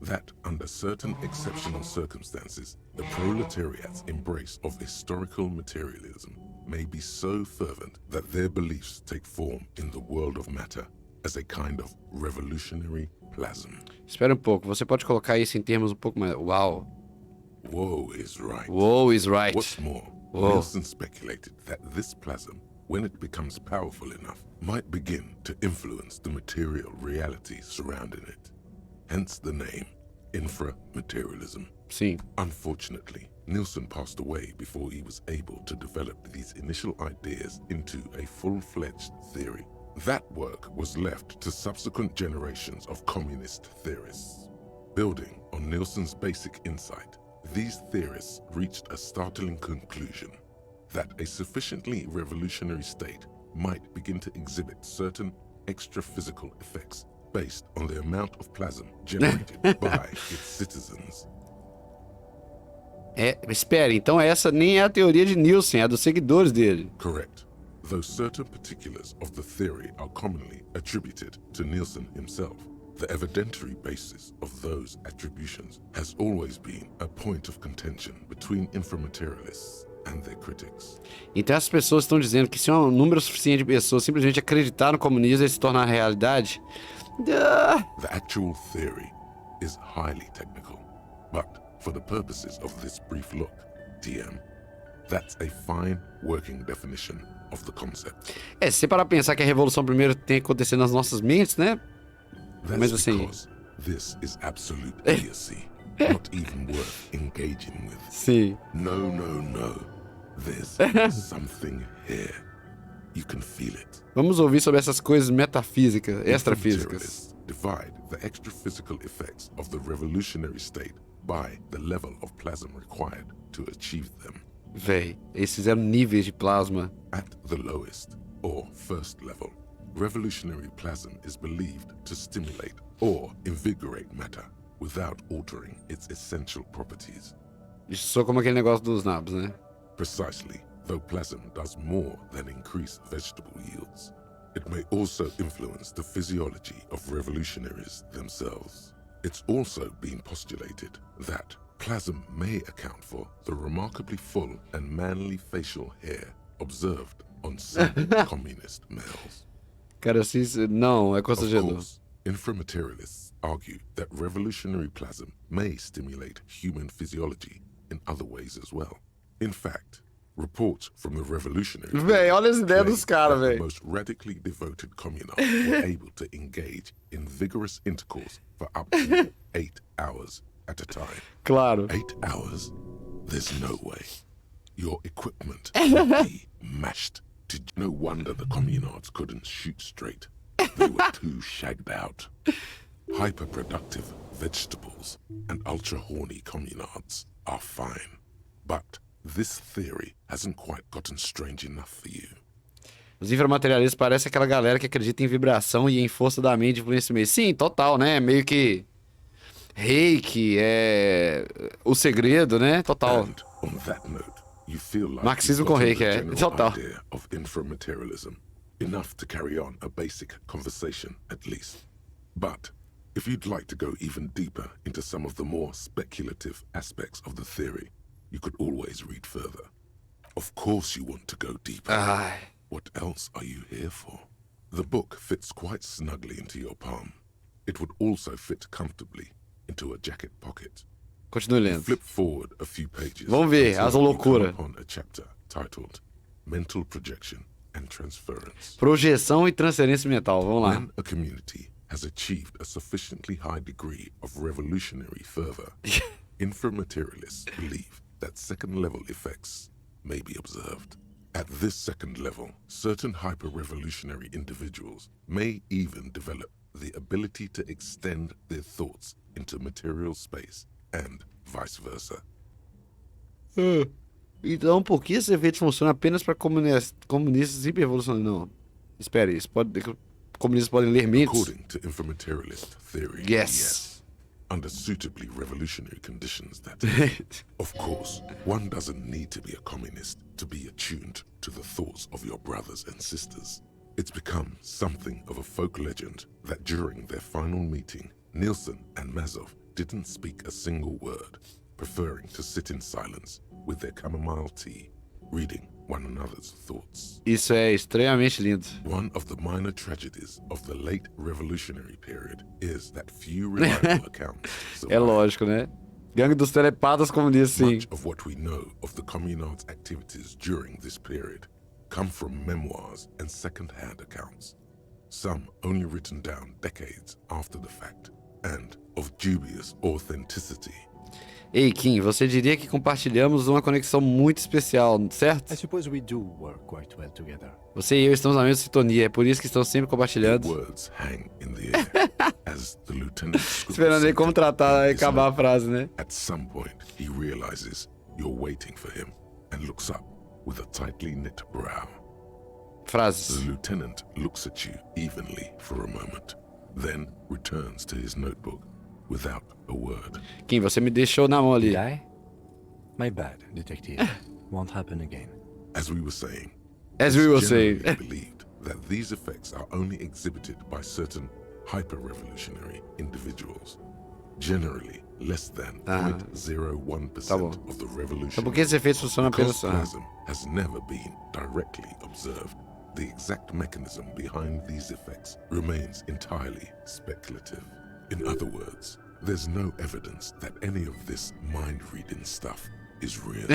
that under certain exceptional circumstances, the proletariat's embrace of historical materialism may be so fervent that their beliefs take form in the world of matter as a kind of revolutionary plasm. Espera um pouco, você pode colocar isso em termos um pouco mais... Uau. Woe is right. Woe is right. What's more, Whoa. Nielsen speculated that this plasm, when it becomes powerful enough, might begin to influence the material reality surrounding it. Hence the name, inframaterialism. Sim. Unfortunately, Nielsen passed away before he was able to develop these initial ideas into a full-fledged theory. That work was left to subsequent generations of communist theorists. Building on Nielsen's basic insight, these theorists reached a startling conclusion that a sufficiently revolutionary state might begin to exhibit certain extra-physical effects based on the amount of plasm generated by its citizens. Espere, então essa nem é a teoria de Nielsen, é a dos seguidores dele. Correct. Though certain particulars of the theory are commonly attributed to Nielsen himself, the evidentiary basis of those attributions has always been a point of contention between inframaterialists and their critics. Então essas pessoas estão dizendo que se um número suficiente de pessoas simplesmente acreditar no comunismo e se tornar realidade... The actual theory is highly technical, but for the purposes of this brief look, TM, that's a fine working definition of the concept. Se você parar pra pensar que a revolução primeiro tem que acontecer nas nossas mentes, né? Mas That's assim... because this is absolute idiocy, not even worth engaging with. Sim. No. There's something here. You can feel it. Vamos ouvir sobre essas coisas metafísicas, extrafísicas. Divide the extra-physical effects of the revolutionary state by the level of plasm required to achieve them. Véi, eles fizeram níveis de plasma. At the lowest, or first level, revolutionary plasm is believed to stimulate or invigorate matter without altering its essential properties. Isso só como aquele negócio dos nabos, né? Precisely, though plasm does more than increase vegetable yields. It may also influence the physiology of revolutionaries themselves. It's also been postulated that plasm may account for the remarkably full and manly facial hair observed on some communist males. Cara, assim, não, é Of constrangedor. course, inframaterialists argue that revolutionary plasm may stimulate human physiology in other ways as well. In fact, reports from the revolutionary Véi, olha as ideias dos caras, the véi. most radically devoted communards were able to engage in vigorous intercourse for up to 8 hours at a time. Claro. 8 hours? There's no way. Your equipment would be mashed. No wonder the communards couldn't shoot straight. They were too shagged out. Hyperproductive vegetables and ultra-horny communards are fine. But this theory hasn't quite gotten strange enough for you. Os inframaterialistas parecem aquela galera que acredita em vibração e em força da mente e influência meio. Sim, total, né? Meio que reiki, o segredo, né? Total. And on that note, you feel like Marxismo you've com gotten reiki, the general total. idea of inframaterialism, enough to carry on a basic conversation at least. But if you'd like to go even deeper into some of the more speculative aspects of the theory, you could always read further. Of course you want to go deeper. Ai. What else are you here for? The book fits quite snugly into your palm. It would also fit comfortably into a jacket pocket. Continue lendo. Flip forward a few pages. Vamos ver, until as you loucura. come upon a chapter titled Mental Projection and Transference. Projeção e transferência mental. Vamos lá. When a community has achieved a sufficiently high degree of revolutionary fervor, inframaterialists believe that second-level effects may be observed. At this second level, certain hyper-revolutionary individuals may even develop the ability to extend their thoughts into material space and vice versa. Então, por que esse efeito funciona apenas para comunistas hiper-evolucionários? Não. Espere, comunistas podem ler mentes? According to inframaterialist theory, Yes. Under suitably revolutionary conditions, that is. Of course, one doesn't need to be a communist to be attuned to the thoughts of your brothers and sisters. It's become something of a folk legend that during their final meeting, Nielsen and Mazov didn't speak a single word, preferring to sit in silence with their chamomile tea, reading one another's thoughts. Isso é extremamente lindo. One of the minor tragedies of the late revolutionary period is that few reliable accounts É survive. lógico, né? Gangue dos telepatas comunistas, sim. Much of what we know of the communards' activities during this period come from memoirs and second-hand accounts, some only written down decades after the fact, and of dubious authenticity. Ei, Kim, você diria que compartilhamos uma conexão muito especial, certo? I suppose we do work quite well together. Você e eu estamos na mesma sintonia, é por isso que estamos sempre compartilhando. Words hang in the air as the lieutenant Esperando aí como tratar e acabar a frase, né? At some point, he realizes you're waiting for him and looks up with a tightly knit brow. Frases. The lieutenant looks at you evenly for a moment, then returns to his notebook without a word. Quem você me deixou na mão ali. Did I? My bad, detective. Won't happen again. As we were saying, As we were it's saying. generally believed that these effects are only exhibited by certain hyper-revolutionary individuals. Generally, less than 0.01% Tá bom. of the Então por revolution. que esse efeito funciona apenas... Because plasm has never been directly observed, the exact mechanism behind these effects remains entirely speculative. In other words, there's no evidence that any of this mind-reading stuff is real.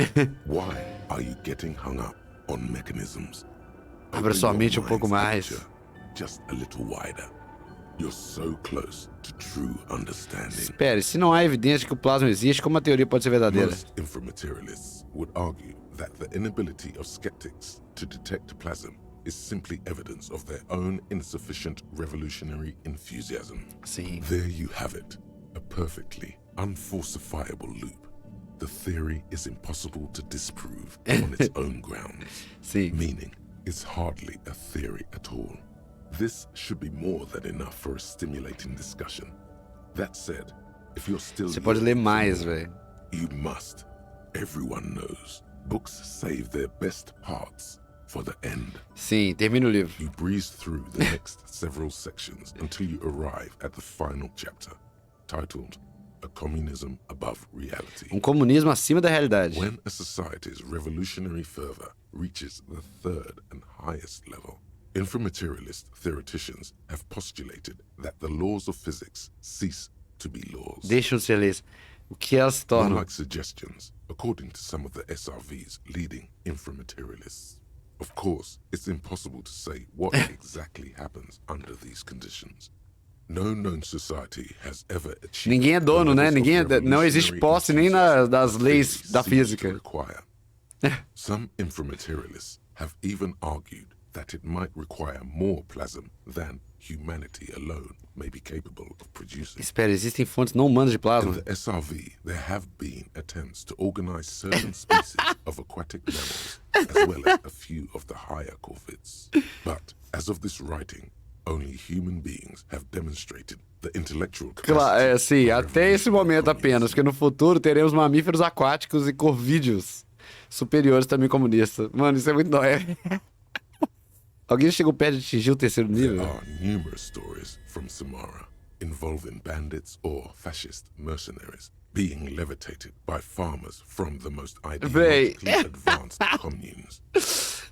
Why are you getting hung up on mechanisms? Abra sua Open mente your pouco mind's mais. aperture just a little wider. You're so close to true understanding. Espere, se não há evidência de que o plasma existe, como a teoria pode ser verdadeira? Most inframaterialists would argue that the inability of skeptics to detect plasm is simply evidence of their own insufficient revolutionary enthusiasm. Sim. There you have it, a perfectly unfalsifiable loop. The theory is impossible to disprove on its own grounds, Sim. meaning it's hardly a theory at all. This should be more than enough for a stimulating discussion. That said, if you're still Você pode ler yearning for mais, more, velho. you must. Everyone knows. Books save their best parts for the end. Sim, termina o livro. You breeze through the next several sections until you arrive at the final chapter, titled A Communism Above Reality. Comunismo acima da realidade. When a society's revolutionary fervor reaches the third and highest level, inframaterialist theoreticians have postulated that the laws of physics cease to be laws. Deixam de ser leis. O que elas se tornam? Unlike suggestions, according to some of the SRV's leading inframaterialists. Of course, it's impossible to say what exactly happens under these conditions. No known society has ever achieved. Ninguém é dono, né? the levels of Ninguém é, não existe revolutionary posse nem das leis theory da seems to física. require. Some inframaterialists have even argued that it might require more plasm than humanity alone may be capable of producing. Espera, existem fontes não humanas de In plasma? the SRV, there have been attempts to organize certain species of aquatic mammals, as well as a few of the higher corvids. But as of this writing, only human beings have demonstrated the intellectual capacity. Sim, of até esse momento revolutionary apenas, porque no futuro teremos mamíferos aquáticos e corvídeos superiores também comunistas. Mano, isso é muito nóia. Alguém chegou perto de atingir o terceiro There nível? are numerous stories from Samara involving bandits or fascist mercenaries being levitated by farmers from the most ideologically advanced communes.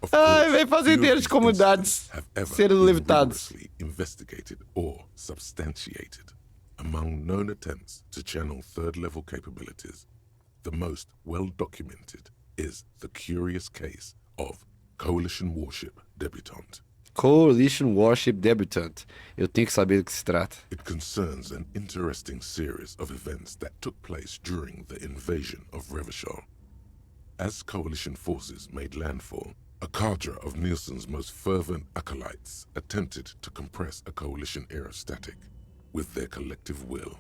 Of Ai, course, véi, few of fazendeiros de these comunidades incidents have ever serem been levitados. rigorously investigated or substantiated. Among known attempts to channel third-level capabilities, the most well-documented is the curious case of Coalition Warship Debutante. Coalition Warship Debutant. Eu tenho que saber do que se trata. It concerns an interesting series of events that took place during the invasion of Revachol. As coalition forces made landfall, a cadre of Nielsen's most fervent acolytes attempted to compress a coalition aerostatic with their collective will.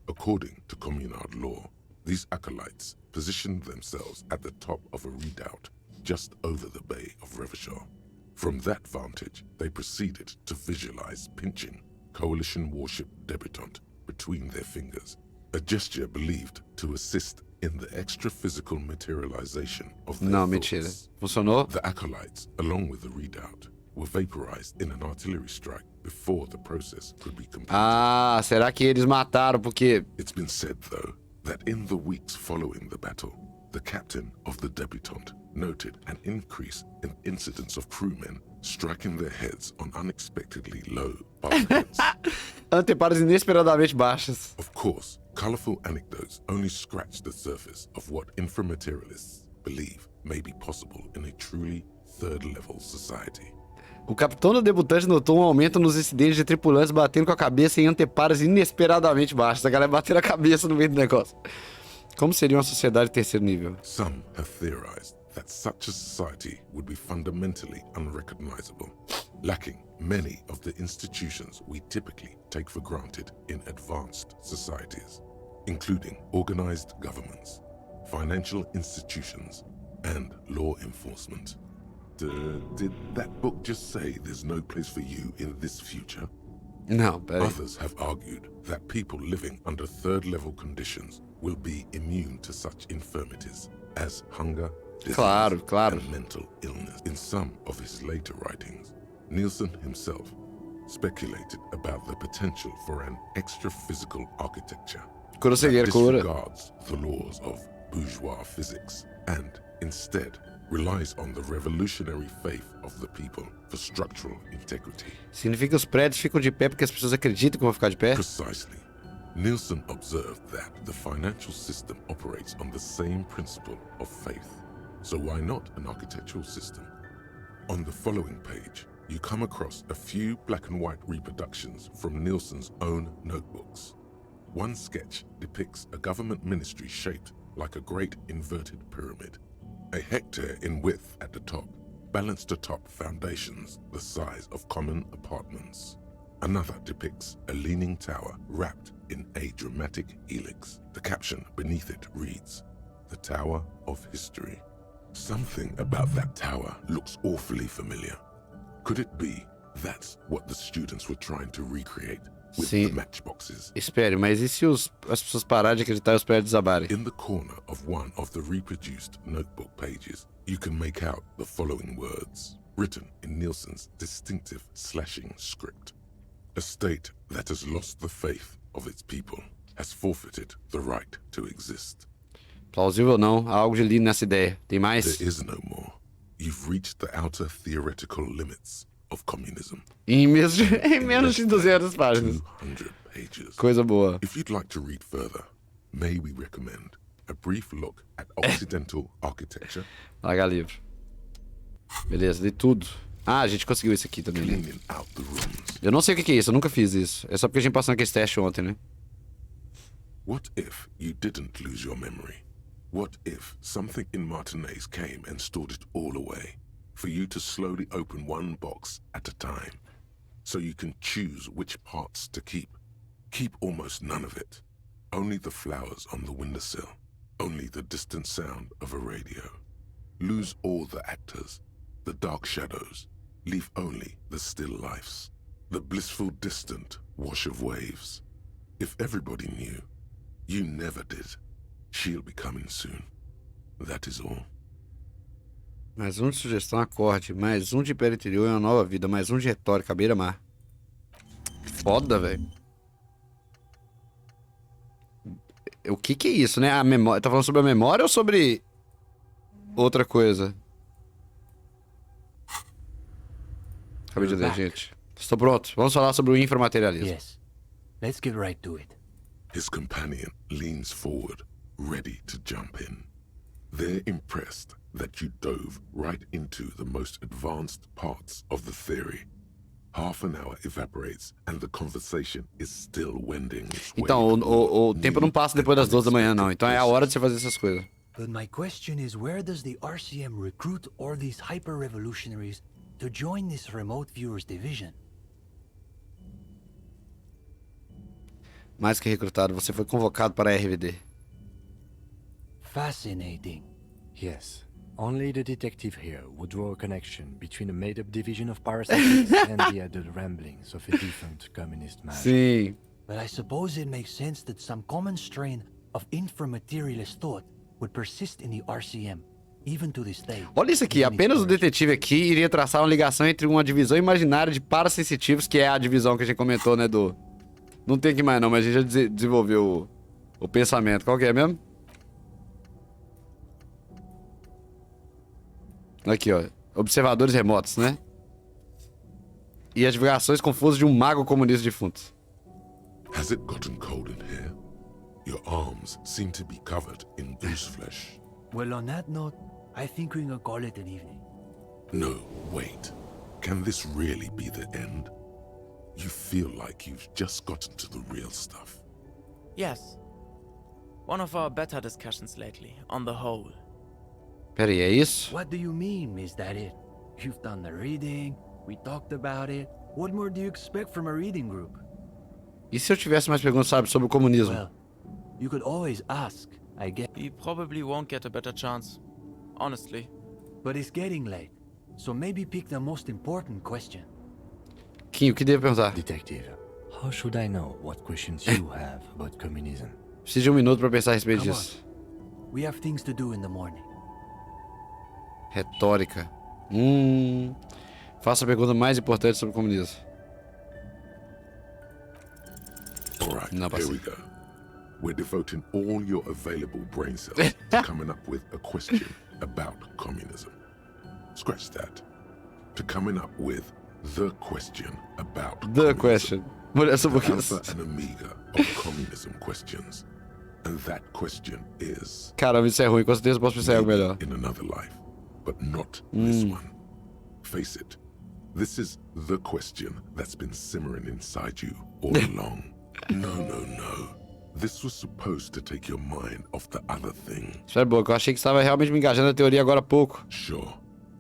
According to communard law, these acolytes positioned themselves at the top of a redoubt just over the bay of Revachol. From that vantage, they proceeded to visualize pinching coalition warship Debutante between their fingers, a gesture believed to assist in the extra-physical materialization of their Não, thoughts. mentira. Funcionou? The acolytes, along with the redoubt, were vaporized in an artillery strike before the process could be completed. Ah, será que eles mataram porque... It's been said, though, that in the weeks following the battle, the captain of the Debutante noted an increase in incidents of crewmen striking their heads on unexpectedly low bulkheads. Anteparos inesperadamente baixas. Of course, colorful anecdotes only scratch the surface of what inframaterialists believe may be possible in a truly third-level society. O capitão do debutante notou um aumento nos incidentes de tripulantes batendo com a cabeça em anteparos inesperadamente baixos. A galera batendo a cabeça no meio do negócio. Como seria uma sociedade de terceiro nível? Some have theorized that such a society would be fundamentally unrecognizable, lacking many of the institutions we typically take for granted in advanced societies, including organized governments, financial institutions, and law enforcement. Did that book just say there's no place for you in this future? Não, peraí. Others have argued that people living under third-level conditions will be immune to such infirmities as hunger, disease, Claro. and mental illness. In some of his later writings, Nielsen himself speculated about the potential for an extra-physical architecture Quando that cegueira cura. disregards the laws of bourgeois physics and instead relies on the revolutionary faith of the people for structural integrity. Significa que os prédios ficam de pé porque as pessoas acreditam que vão ficar de pé? Precisely. Nielsen observed that the financial system operates on the same principle of faith. So why not an architectural system? On the following page, you come across a few black and white reproductions from Nielsen's own notebooks. One sketch depicts a government ministry shaped like a great inverted pyramid. A hectare in width at the top, balanced atop foundations the size of common apartments. Another depicts a leaning tower wrapped in a dramatic helix. The caption beneath it reads, "The Tower of History." Something about that tower looks awfully familiar. Could it be that's what the students were trying to recreate with Sim. the matchboxes? Espere, mas e se as pessoas pararem de acreditar e os prédios desabarem? In the corner of one of the reproduced notebook pages, you can make out the following words, written in Nielsen's distinctive slashing script. A state that has lost the faith of its people has forfeited the right to exist. Plausível ou não, há algo de lindo nessa ideia. Tem mais? There is no more. You've reached the outer theoretical limits of communism. Em menos de 200 páginas. 200 pages. Coisa boa. If you'd like to read further, may we recommend a brief look at Occidental architecture, Largar livro. Beleza, li tudo. Ah, a gente conseguiu isso aqui também, né? cleaning out the rooms. Eu não sei o que é isso, eu nunca fiz isso. É só porque a gente passou naquele teste ontem, né? What if you didn't lose your memory? What if something in Martinez came and stored it all away, for you to slowly open one box at a time, so you can choose which parts to keep? Keep almost none of it. Only the flowers on the windowsill. Only the distant sound of a radio. Lose all the actors, the dark shadows. Leave only the still lifes, the blissful distant wash of waves. If everybody knew, you never did. She'll be coming soon. That is all. Mais um de sugestão, acorde. Mais um de Império Interior e uma nova vida. Mais um de retórica, beira-mar. Foda, velho. O que é isso, né? A memória. Tá falando sobre a memória ou sobre outra coisa? Acabei de ler, gente. Estou pronto. Vamos falar sobre o inframaterialismo. Yes. Let's get right to it. His companion leans forward, ready to jump in. They're impressed that you dove right into the most advanced parts of the theory. Half an hour evaporates and the conversation is still wending its way. Então, o tempo não passa depois das 12 da manhã, não. Então é a hora de você fazer essas coisas. But my question is, where does the RCM recruit all these hyper-revolutionaries to join this remote viewers division? Mais que recrutado, você foi convocado para a RVD. Fascinating. Yes. Only the detective here would draw a connection between a made-up division of parasites and the adult ramblings of a different communist man. Sim. But I suppose it makes sense that some common strain of inframaterialist thought would persist in the RCM, even to this day. Olha isso aqui, apenas o detetive aqui iria traçar uma ligação entre uma divisão imaginária de parasensitivos, que é a divisão que a gente comentou, né, do... Não tem aqui mais não, mas a gente já desenvolveu o pensamento. Qual que é mesmo? Aqui, ó. Observadores remotos, né? E as divulgações confusas de um mago comunista defunto. Has it gotten cold in here? Your arms seem to be covered in goose flesh. Well, on that note, I think we can call it an evening. No, wait. Can this really be the end? You feel like you've just gotten to the real stuff. Yes. One of our better discussions lately, on the whole. Pera aí, é isso? What do you mean, is that it? You've done the reading, we talked about it. What more do you expect from a reading group? E se eu tivesse mais perguntas, sabe, sobre o comunismo? Well, you could always ask, I guess. We probably won't get a better chance. Honestly. But it's getting late. So maybe pick the most important question. Kim, o que devo perguntar? Detective, how should I know what questions you have about communism? Preciso de um minuto pra pensar a respeito Come disso. We have things to do in the morning. Retórica. Faça a pergunta mais importante sobre o comunismo. All right, No, here we go. We're devoting all your available brain cells to coming up with a question about communism. Scratch that. To coming up with the question about The communism. question. Mulher The burguesa. alpha and omega of communism questions. And that question is, Caramba, isso é ruim. Com certeza eu posso pensar em algo melhor. in another life, but not this one. Face it, this is the question that's been simmering inside you all along. No. This was supposed to take your mind off the other thing. Espera um pouco, eu achei que você estava realmente me engajando na teoria agora há pouco. Sure,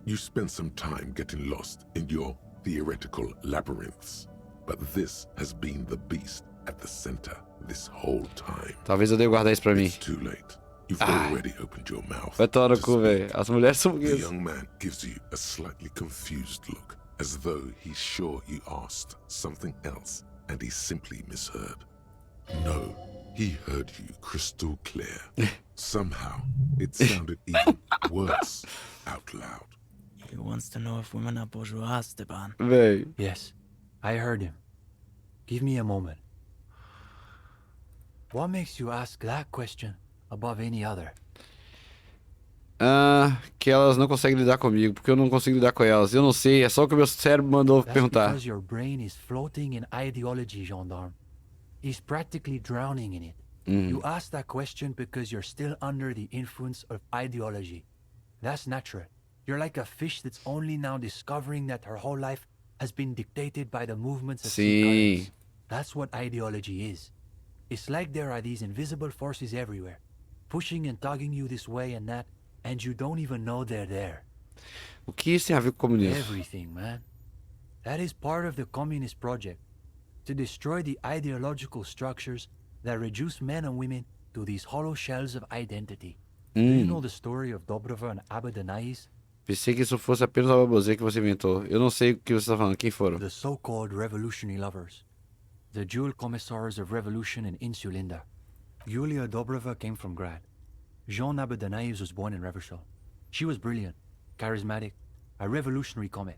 you spent some time getting lost in your theoretical labyrinths, but this has been the beast at the center this whole time. Talvez eu devo guardar isso pra mim. It's too late. You've already opened your mouth. Vai tomar no to cu, speak. velho. As mulheres são The burguesas. young man gives you a slightly confused look, as though he's sure you asked something else and he simply misheard. No, he heard you crystal clear. Somehow, it sounded even worse out loud. He wants to know if women are bourgeois, Stepan. Véi. Yes, I heard him. Give me a moment. What makes you ask that question above any other? Que elas não conseguem lidar comigo, porque eu não consigo lidar com elas. Eu não sei, é só o que o meu cérebro mandou That's perguntar. because your brain is floating in ideology, gendarme. It's practically drowning in it. You ask that question because you're still under the influence of ideology. That's natural. You're like a fish that's only now discovering that her whole life has been dictated by the movements of sea Sim. currents. That's what ideology is. It's like there are these invisible forces everywhere, pushing and tugging you this way and that, and you don't even know they're there. O que isso tem a ver com o comunismo? Everything, man. That is part of the communist project. To destroy the ideological structures that reduce men and women to these hollow shells of identity. Do you know the story of Dobrova and Abadanais? Pensei que isso fosse apenas uma baboseira que você inventou. Eu não sei o que você está falando. Quem foram? The so-called revolutionary lovers. The dual commissars of revolution in Insulinda. Yulia Dobrova came from Grad. Jean Abadanais was born in Reversal. She was brilliant, charismatic, a revolutionary comet.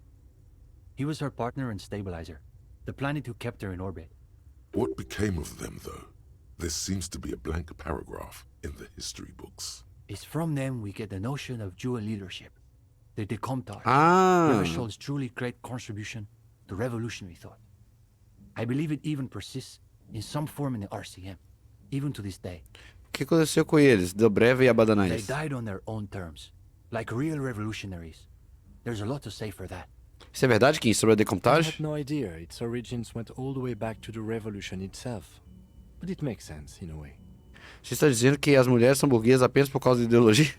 He was her partner and stabilizer, the planet who kept her in orbit. What became of them, though? There seems to be a blank paragraph in the history books. It's from them we get the notion of dual leadership, the Decomptage, Ah, Reversal's truly great contribution to revolutionary thought. I believe it even persists in some form in the RCM, even to this day. o que aconteceu com eles? Dobreva e They Abadanais. died on their own terms, like real revolutionaries. There's a lot to say for that. Isso é verdade, Kim? Sobre a I decomptage? had no idea its origins went all the way back to the revolution itself. But it makes sense, in a way. Você está dizendo que as mulheres são burguesas apenas por causa da ideologia?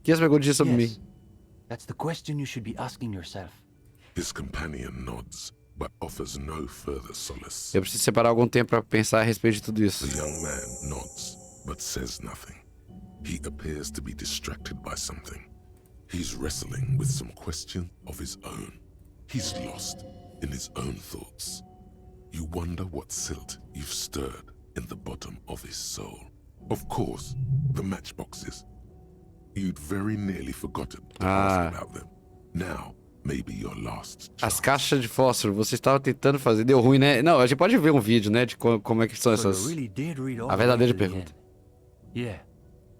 Que as perguntas disso sobre Yes, mim? that's the question you should be asking yourself. His companion nods, but offers no further solace. Eu preciso separar algum tempo para pensar a respeito de tudo isso. The young man nods, but says nothing. He appears to be distracted by something. He's wrestling with some question of his own. He's lost in his own thoughts. You wonder what silt you've stirred in the bottom of his soul. Of course, the matchboxes. You'd very nearly forgotten to ask about them. Now, maybe your last As chance. caixas de fósforo, você estava tentando fazer, deu ruim, né? Não, a gente pode ver um vídeo, né, de como é que são So essas... you really did read all A the way verdadeira to the pergunta. end. Yeah,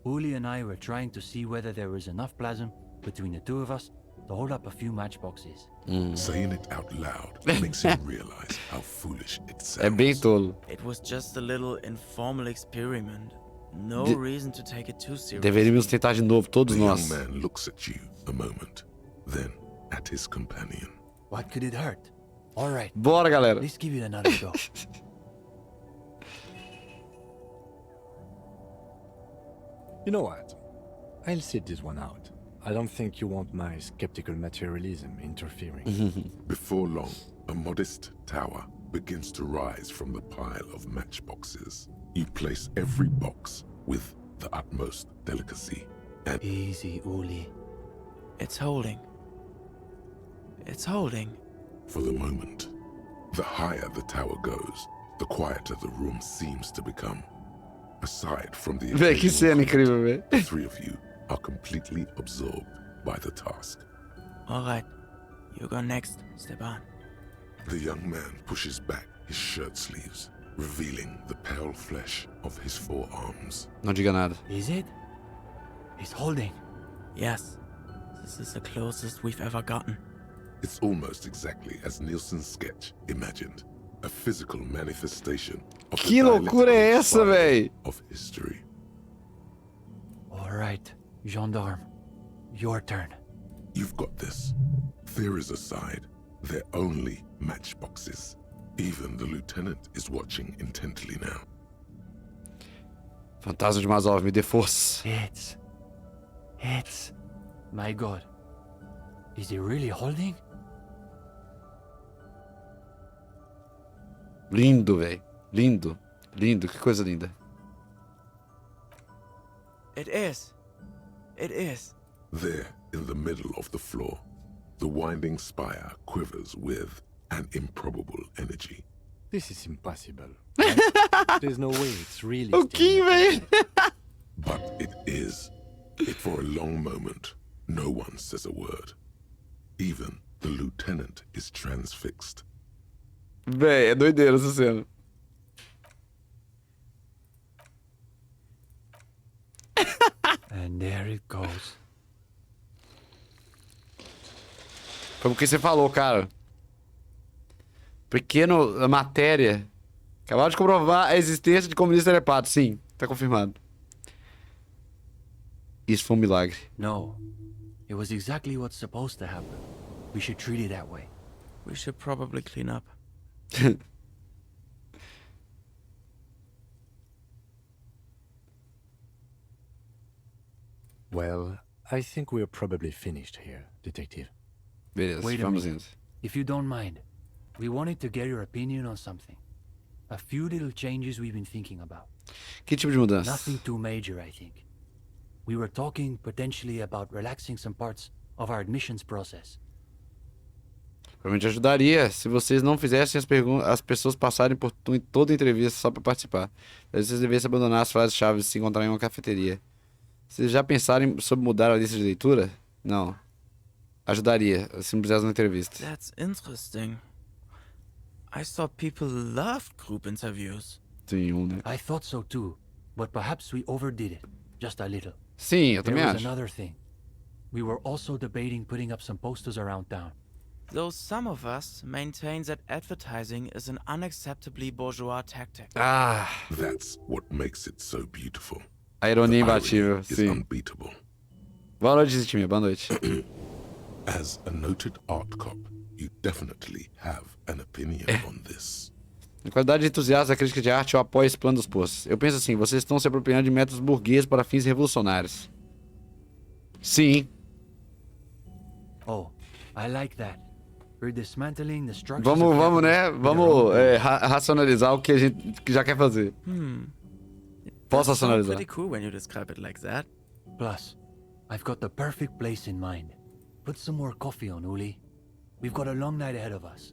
Uli and I were trying to see whether there was enough plasm between the two of us to hold up a few matchboxes. Saying it out loud makes him realize how foolish it sounds. É bem tolo. It was just a little informal experiment. No De- reason to take it too seriously. Deveríamos tentar de novo, todos The nós. young man looks at you a moment, then at his companion. What could it hurt? All right, Bora, galera. let's give it another go. You know what? I'll sit this one out. I don't think you want my skeptical materialism interfering. Before long, a modest tower begins to rise from the pile of matchboxes. You place every box with the utmost delicacy and Easy, Uli. It's holding. It's holding. For the moment, the higher the tower goes, the quieter the room seems to become. Aside from the Véi, que cena incrível, velho. the three of you are completely absorbed by the task. Alright, you go next, Stepan. The young man pushes back his shirt sleeves, revealing the pale flesh of his forearms. Não diga nada. Is it? He's holding. Yes, this is the closest we've ever gotten. It's almost exactly as Nielsen's sketch imagined. A physical manifestation of the Que loucura é essa, dialectical véi? spiral of history. All right, gendarme. Your turn. You've got this. Theories aside, they're only matchboxes. Even the lieutenant is watching intently now. Fantasma de Mazov, me dê força. It's... My God. Is he really holding? Lindo, velho. Lindo. Lindo, que coisa linda. It is. It is. There, in the middle of the floor, the winding spire quivers with an improbable energy. This is impossible. Right? There's no way it's really. O Kim, velho. But it is. Yet for a long moment, no one says a word. Even the lieutenant is transfixed. Véi, é doideira essa cena. And there it goes. Foi o que você falou, cara. Pequeno matéria. Acabaram de comprovar a existência de comunistas telepatas. Sim, tá confirmado. Isso foi um milagre. No. It was exactly what's supposed to happen. We should treat it that way. We should probably clean up. Well, I think we're probably finished here, detective. Beleza, Wait a vamos minute. indo. If you don't mind, we wanted to get your opinion on something. A few little changes we've been thinking about. Que tipo de mudança? Nothing too major, I think. We were talking potentially about relaxing some parts of our admissions process. Provavelmente ajudaria se vocês não fizessem as pessoas passarem por toda a entrevista só para participar. Talvez vocês devessem abandonar as frases-chave e se encontrar em uma cafeteria. Vocês já pensaram sobre mudar a lista de leitura? Não. Ajudaria, se não precisasse de uma entrevista. That's interesting. I thought people loved group interviews. Tem um, né? I thought so too, but perhaps we overdid it. Just a little. Sim, eu There também was acho. another thing. We were also debating putting up some posters around town. Though some of us maintain that advertising is an unacceptably bourgeois tactic. Ah, That's what makes it so beautiful. a ironia The imbatível, irony is sim. unbeatable. Boa noite, time. Boa noite. As a noted art cop, you definitely have an opinion on this. Na qualidade de entusiasta da crítica de arte, eu apoio esse plano dos posts. Eu penso assim, vocês estão se apropriando de métodos burgueses para fins revolucionários. Sim. Oh, I like that. We're dismantling the structures Vamos, of vamos, né? capitalism with our Vamos own racionalizar o que a gente já quer fazer. Posso That sounds racionalizar. pretty cool when you describe it like that. Plus, I've got the perfect place in mind. Put some more coffee on, Uli. We've got a long night ahead of us.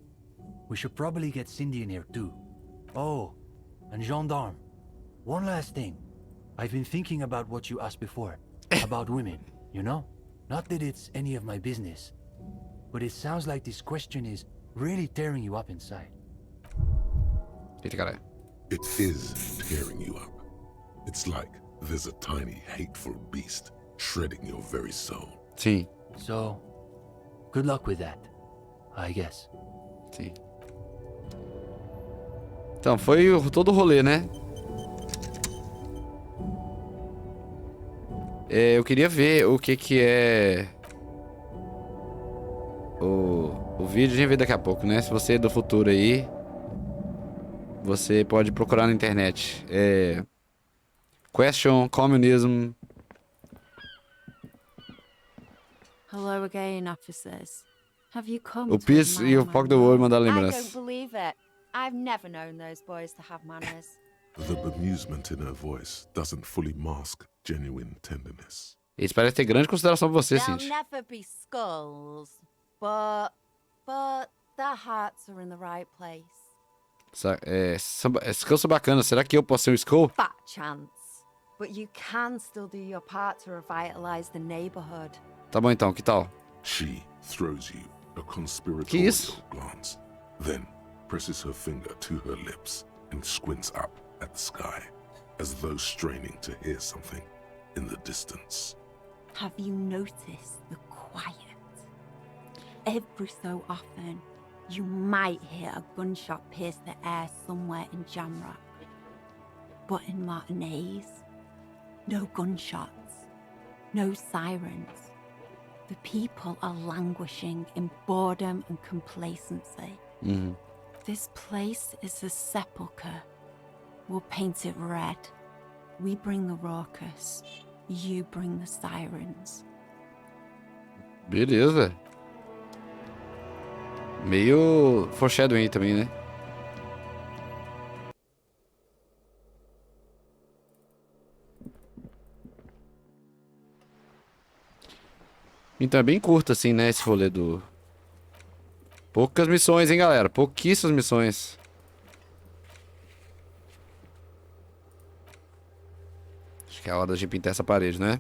We should probably get Cindy in here too. Oh, and gendarme. One last thing. I've been thinking about what you asked before. About women, you know? Not that it's any of my business. But it sounds like this question is really tearing you up inside. Eita, caralho. It is tearing you up. It's like there's a tiny, hateful beast shredding your very soul. Sim, So, good luck with that, I guess. sim. Então, foi todo o rolê, né? Eu queria ver o que é... O vídeo a gente vê daqui a pouco, né? Se você é do futuro aí, você pode procurar na internet. Question Communism. Hello again, officers. Have you come O to Peace admire e o my Fuck the World mandaram I don't lembrança. believe it. I've never known those boys to have manners. The bemusement in her voice doesn't fully mask genuine tenderness. Eles parecem ter grande consideração por você, They'll Cindy. never be skulls, but but their hearts are in the right place. Skulls são bacanas. Será que eu posso ser um Skull? Fat chance. But you can still do your part to revitalize the neighborhood. Tá bom então, que tal? She throws you a Que conspiratorial isso? glance, then presses her finger to her lips and squints up at the sky, as though straining to hear something in the distance. Have you noticed the quiet? Every so often, you might hear a gunshot pierce the air somewhere in Jamrock. But in Martinez, no gunshots, no sirens. The people are languishing in boredom and complacency. This place is a sepulchre. We'll paint it red. We bring the raucous. You bring the sirens. Beleza. Meio foreshadowing aí também, né? Então é bem curto assim, né, esse rolê do... Poucas missões, hein, galera? Pouquíssimas missões. Acho que é a hora da gente pintar essa parede, né?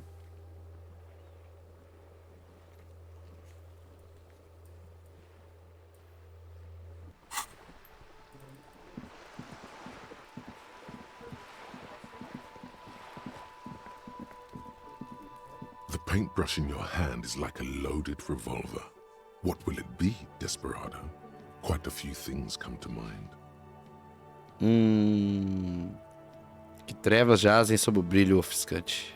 The paintbrush in your hand is like a loaded revolver. What will it be, Desperado? Quite a few things come to mind. Que trevas jazem sob o brilho ofuscante.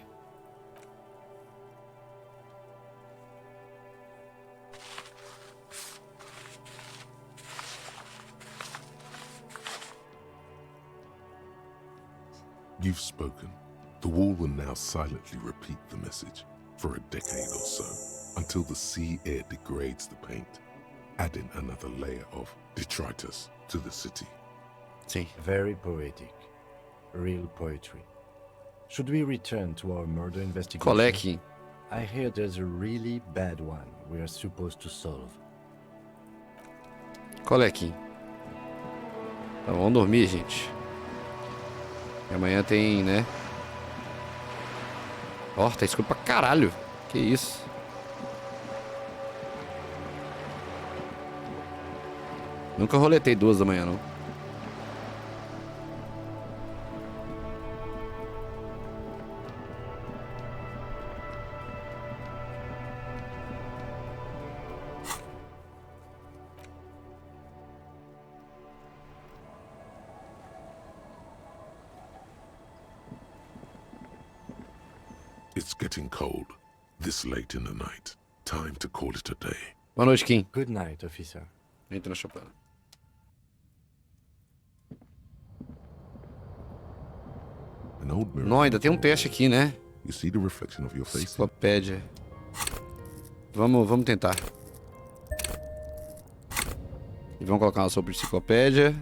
You've spoken. The wall will now silently repeat the message for a decade or so, until the sea air degrades the paint, adding another layer of detritus to the city. Sim. Very poetic. Real poetry. Should we return to our murder investigation? Qual é que... I hear there's a really bad one we are supposed to solve. Qual é que... Então vamos dormir, gente. E amanhã tem, né? Ó, tá escuro pra caralho. Que isso? Nunca roletei 2 da manhã, não. It's getting cold, this late in the night. Time to call it a day. Boa noite, Kim. Good night, officer. Entra na choupana. An old mirror. Não, ainda tem um teste aqui, né? You see the reflection of your face? Enciclopédia. Vamos tentar. E vamos colocar uma sobre enciclopédia.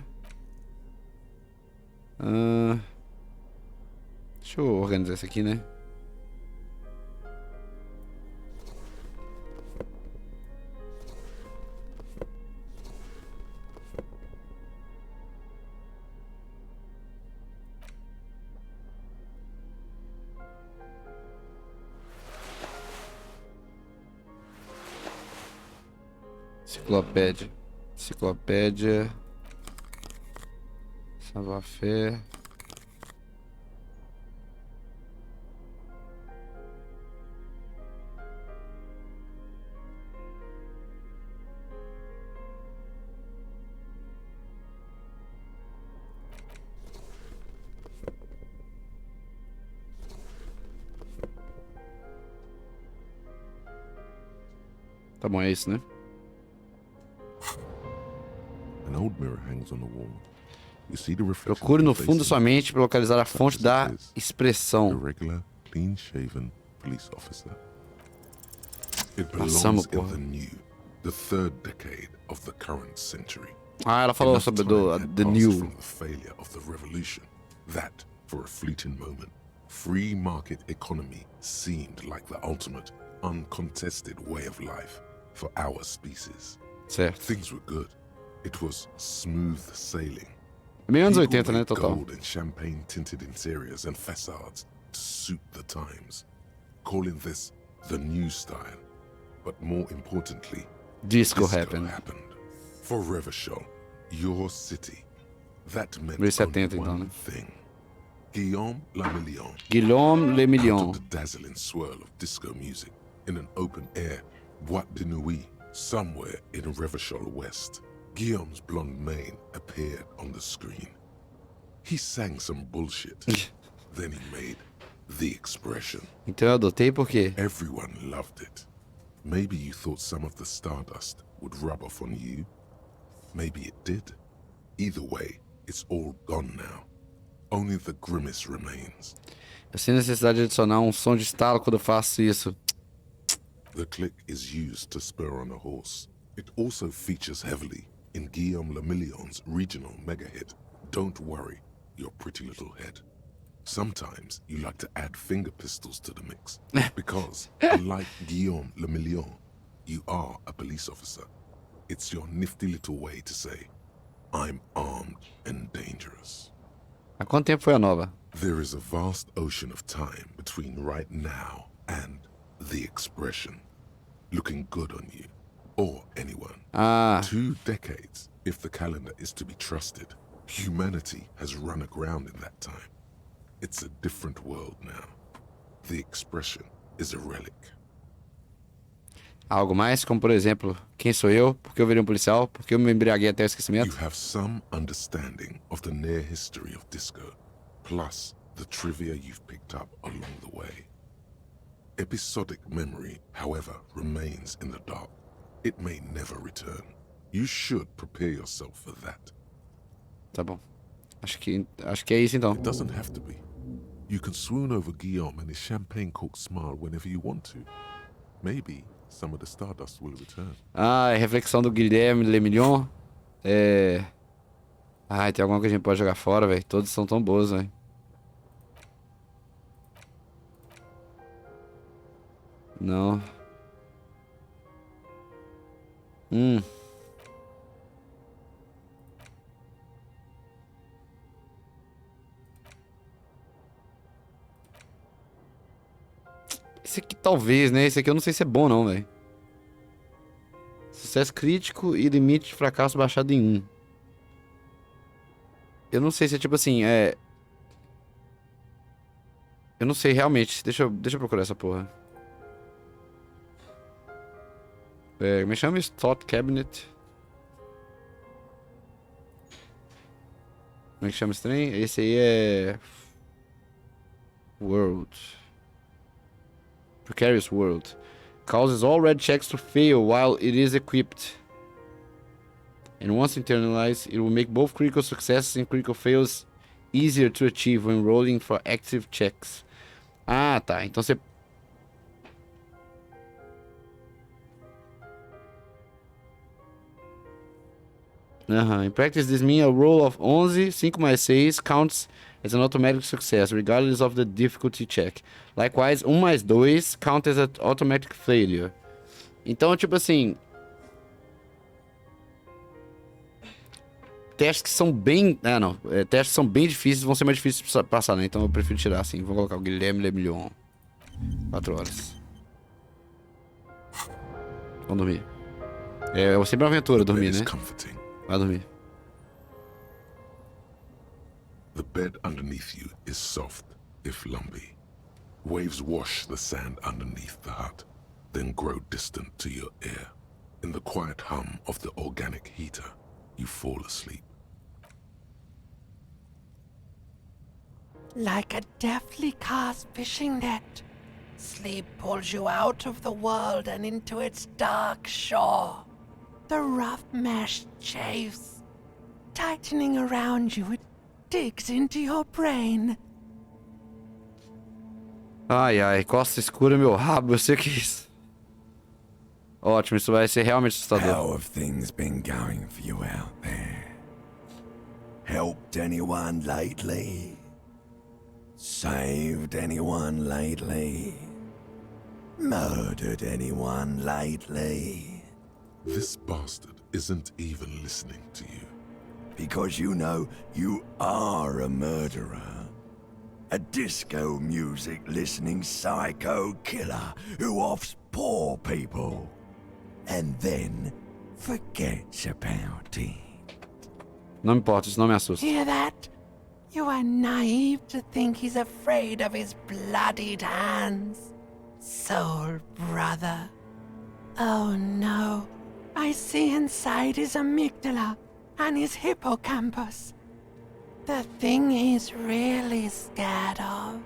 Deixa eu organizar isso aqui, né? Enciclopédia. Savoir-faire. Tá bom, é isso, né? An old mirror hangs on the wall. You see the reflection Procure of no your face fundo da in sua it? mente para localizar a fonte da A expressão. regular, clean-shaven police officer. It belongs Passamos, in porra. the new, the third decade of the current century. Ah, ela falou Enough sobre time the had passed new. from the failure of the revolution that, for a fleeting moment, free market economy seemed like the ultimate, uncontested way of life for our species. Certo. Things were good. It was smooth sailing. Meio anos People 80, né, made total. gold and champagne-tinted interiors and facades to suit the times, calling this the new style. But more importantly, Disco happened. For Revachol, your city. That meant Meio only 70, então, one né? thing. Guillaume Lamillion. Guillaume Le Out Million. of the dazzling swirl of disco music, in an open air boîte de nuit somewhere in Revachol West, Guillaume's blonde mane appeared on the screen. He sang some bullshit. Then he made the expression. Então eu adotei por quê? Everyone loved it. Maybe you thought some of the stardust would rub off on you. Maybe it did. Either way, it's all gone now. Only the grimace remains. Eu sinto necessidade de adicionar um som de estalo quando eu faço isso. The click is used to spur on a horse. It also features heavily in Guillaume Lamillion's regional mega hit, Don't Worry, Your Pretty Little Head. Sometimes you like to add finger pistols to the mix, because, unlike Guillaume Lamillion, you are a police officer. It's your nifty little way to say, I'm armed and dangerous. Há quanto tempo foi a nova? There is a vast ocean of time between right now and the expression, looking good on you, or anyone. 2 decades, if the calendar is to be trusted. Humanity has run aground in that time. It's a different world now. The expression is a relic. Algo mais, como por exemplo, quem sou eu? Por que eu virei um policial? Por que eu me embriaguei até o esquecimento? You have some understanding of the near history of disco, plus the trivia you've picked up along the way. Episodic memory, however, remains in the dark. It may never return. You should prepare yourself for that. Tá bom. Acho que é isso então. It doesn't have to be. You can swoon over Guillaume and his champagne-corked smile whenever you want to. Maybe some of the stardust will return. É reflexão do Guilherme Le Million. Tem alguma que a gente pode jogar fora, velho. Todos são tão boas, velho. Não. Esse aqui talvez, né? Esse aqui eu não sei se é bom não, velho. Sucesso crítico e limite de fracasso baixado em 1. Eu não sei se é tipo assim, eu não sei realmente. Deixa eu procurar essa porra. Me chama Thought Cabinet. Como é que chama esse trem? Esse aí é... World. Precarious World. Causes all red checks to fail while it is equipped. And once internalized, it will make both critical successes and critical fails easier to achieve when rolling for active checks. Tá. Então você... In practice, this means a roll of 11, 5 mais 6, counts as an automatic success, regardless of the difficulty check. Likewise, 1 mais 2 counts as an automatic failure. Então, tipo assim... Testes que são bem... testes que são bem difíceis vão ser mais difíceis de passar, né? Então eu prefiro tirar assim. Vou colocar o Guilherme Le Million. 4 horas. Vamos dormir. É sempre uma aventura dormir, né? Vai dormir. The bed underneath you is soft, if lumpy. Waves wash the sand underneath the hut, then grow distant to your ear. In the quiet hum of the organic heater, you fall asleep. Like a deftly cast fishing net, sleep pulls you out of the world and into its dark shore. The rough mesh chafes, tightening around you, it digs into your brain. Ai, costa escura, meu rabo, eu sei o que é isso. Ótimo, isso vai ser realmente assustador. How have things been going for you out there? Helped anyone lately? Saved anyone lately? Murdered anyone lately? This bastard isn't even listening to you. Because you know you are a murderer. A disco music listening psycho killer who offs poor people. And then forgets about it. Não me importa, isso não me assusta. Hear that? You are naive to think he's afraid of his bloodied hands. Soul brother. Oh no. I see inside his amygdala and his hippocampus. The thing he's really scared of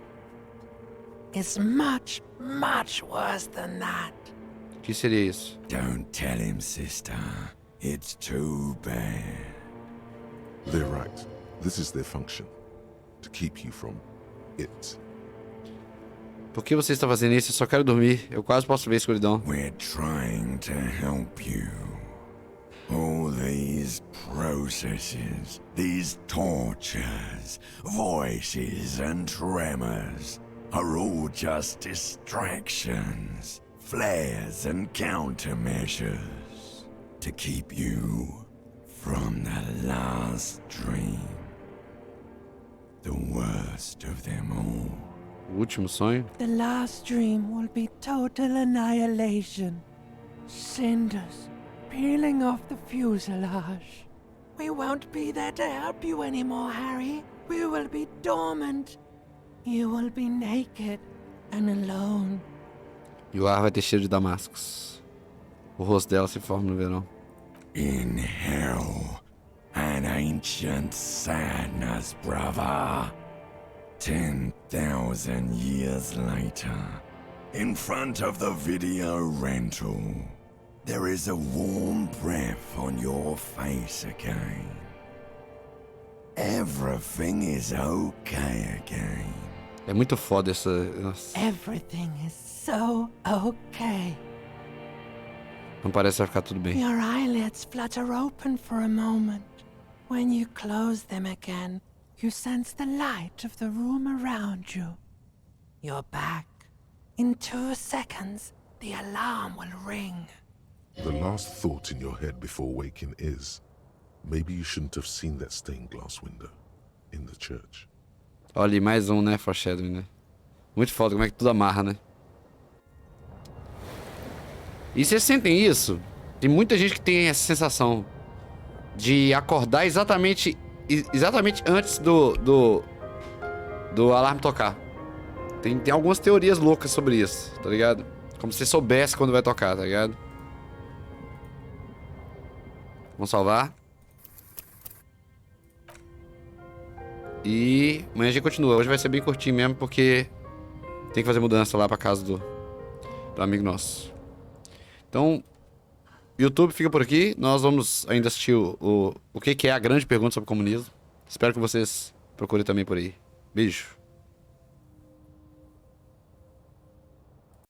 is much, much worse than that. O que seria isso? Don't tell him, sister. It's too bad. They're right. This is their function. To keep you from it. Por que você está fazendo isso? Eu só quero dormir. Eu quase posso ver a escuridão. We're trying to help you. All these processes, these tortures, voices and tremors are all just distractions, flares and countermeasures to keep you from the last dream. The worst of them all. O último sonho? The last dream will be total annihilation. Cinders peeling off the fuselage. We won't be there to help you anymore, Harry. We will be dormant. You will be naked and alone. E o ar vai ter cheiro de damascos. O rosto dela se forma no verão. In hell, an ancient sadness, brother. 10,000 years later, in front of the video rental, there is a warm breath on your face again. Everything is okay again. É muito foda essa... Nossa. Everything is so okay. Não parece que vai ficar tudo bem. Your eyelids flutter open for a moment. When you close them again, you sense the light of the room around you. You're back. In 2 seconds, the alarm will ring. The last thought in your head before waking is, maybe you shouldn't have seen that stained glass window in the church. Olha, e mais um, né? Foreshadowing, né? Muito foda, como é que tudo amarra, né? E vocês sentem isso? Tem muita gente que tem essa sensação de acordar exatamente antes do alarme tocar. Tem algumas teorias loucas sobre isso, tá ligado? Como se você soubesse quando vai tocar, tá ligado? Vamos salvar. E amanhã a gente continua. Hoje vai ser bem curtinho mesmo, porque tem que fazer mudança lá pra casa do amigo nosso. Então, YouTube fica por aqui. Nós vamos ainda assistir o que é a grande pergunta sobre o comunismo. Espero que vocês procurem também por aí. Beijo.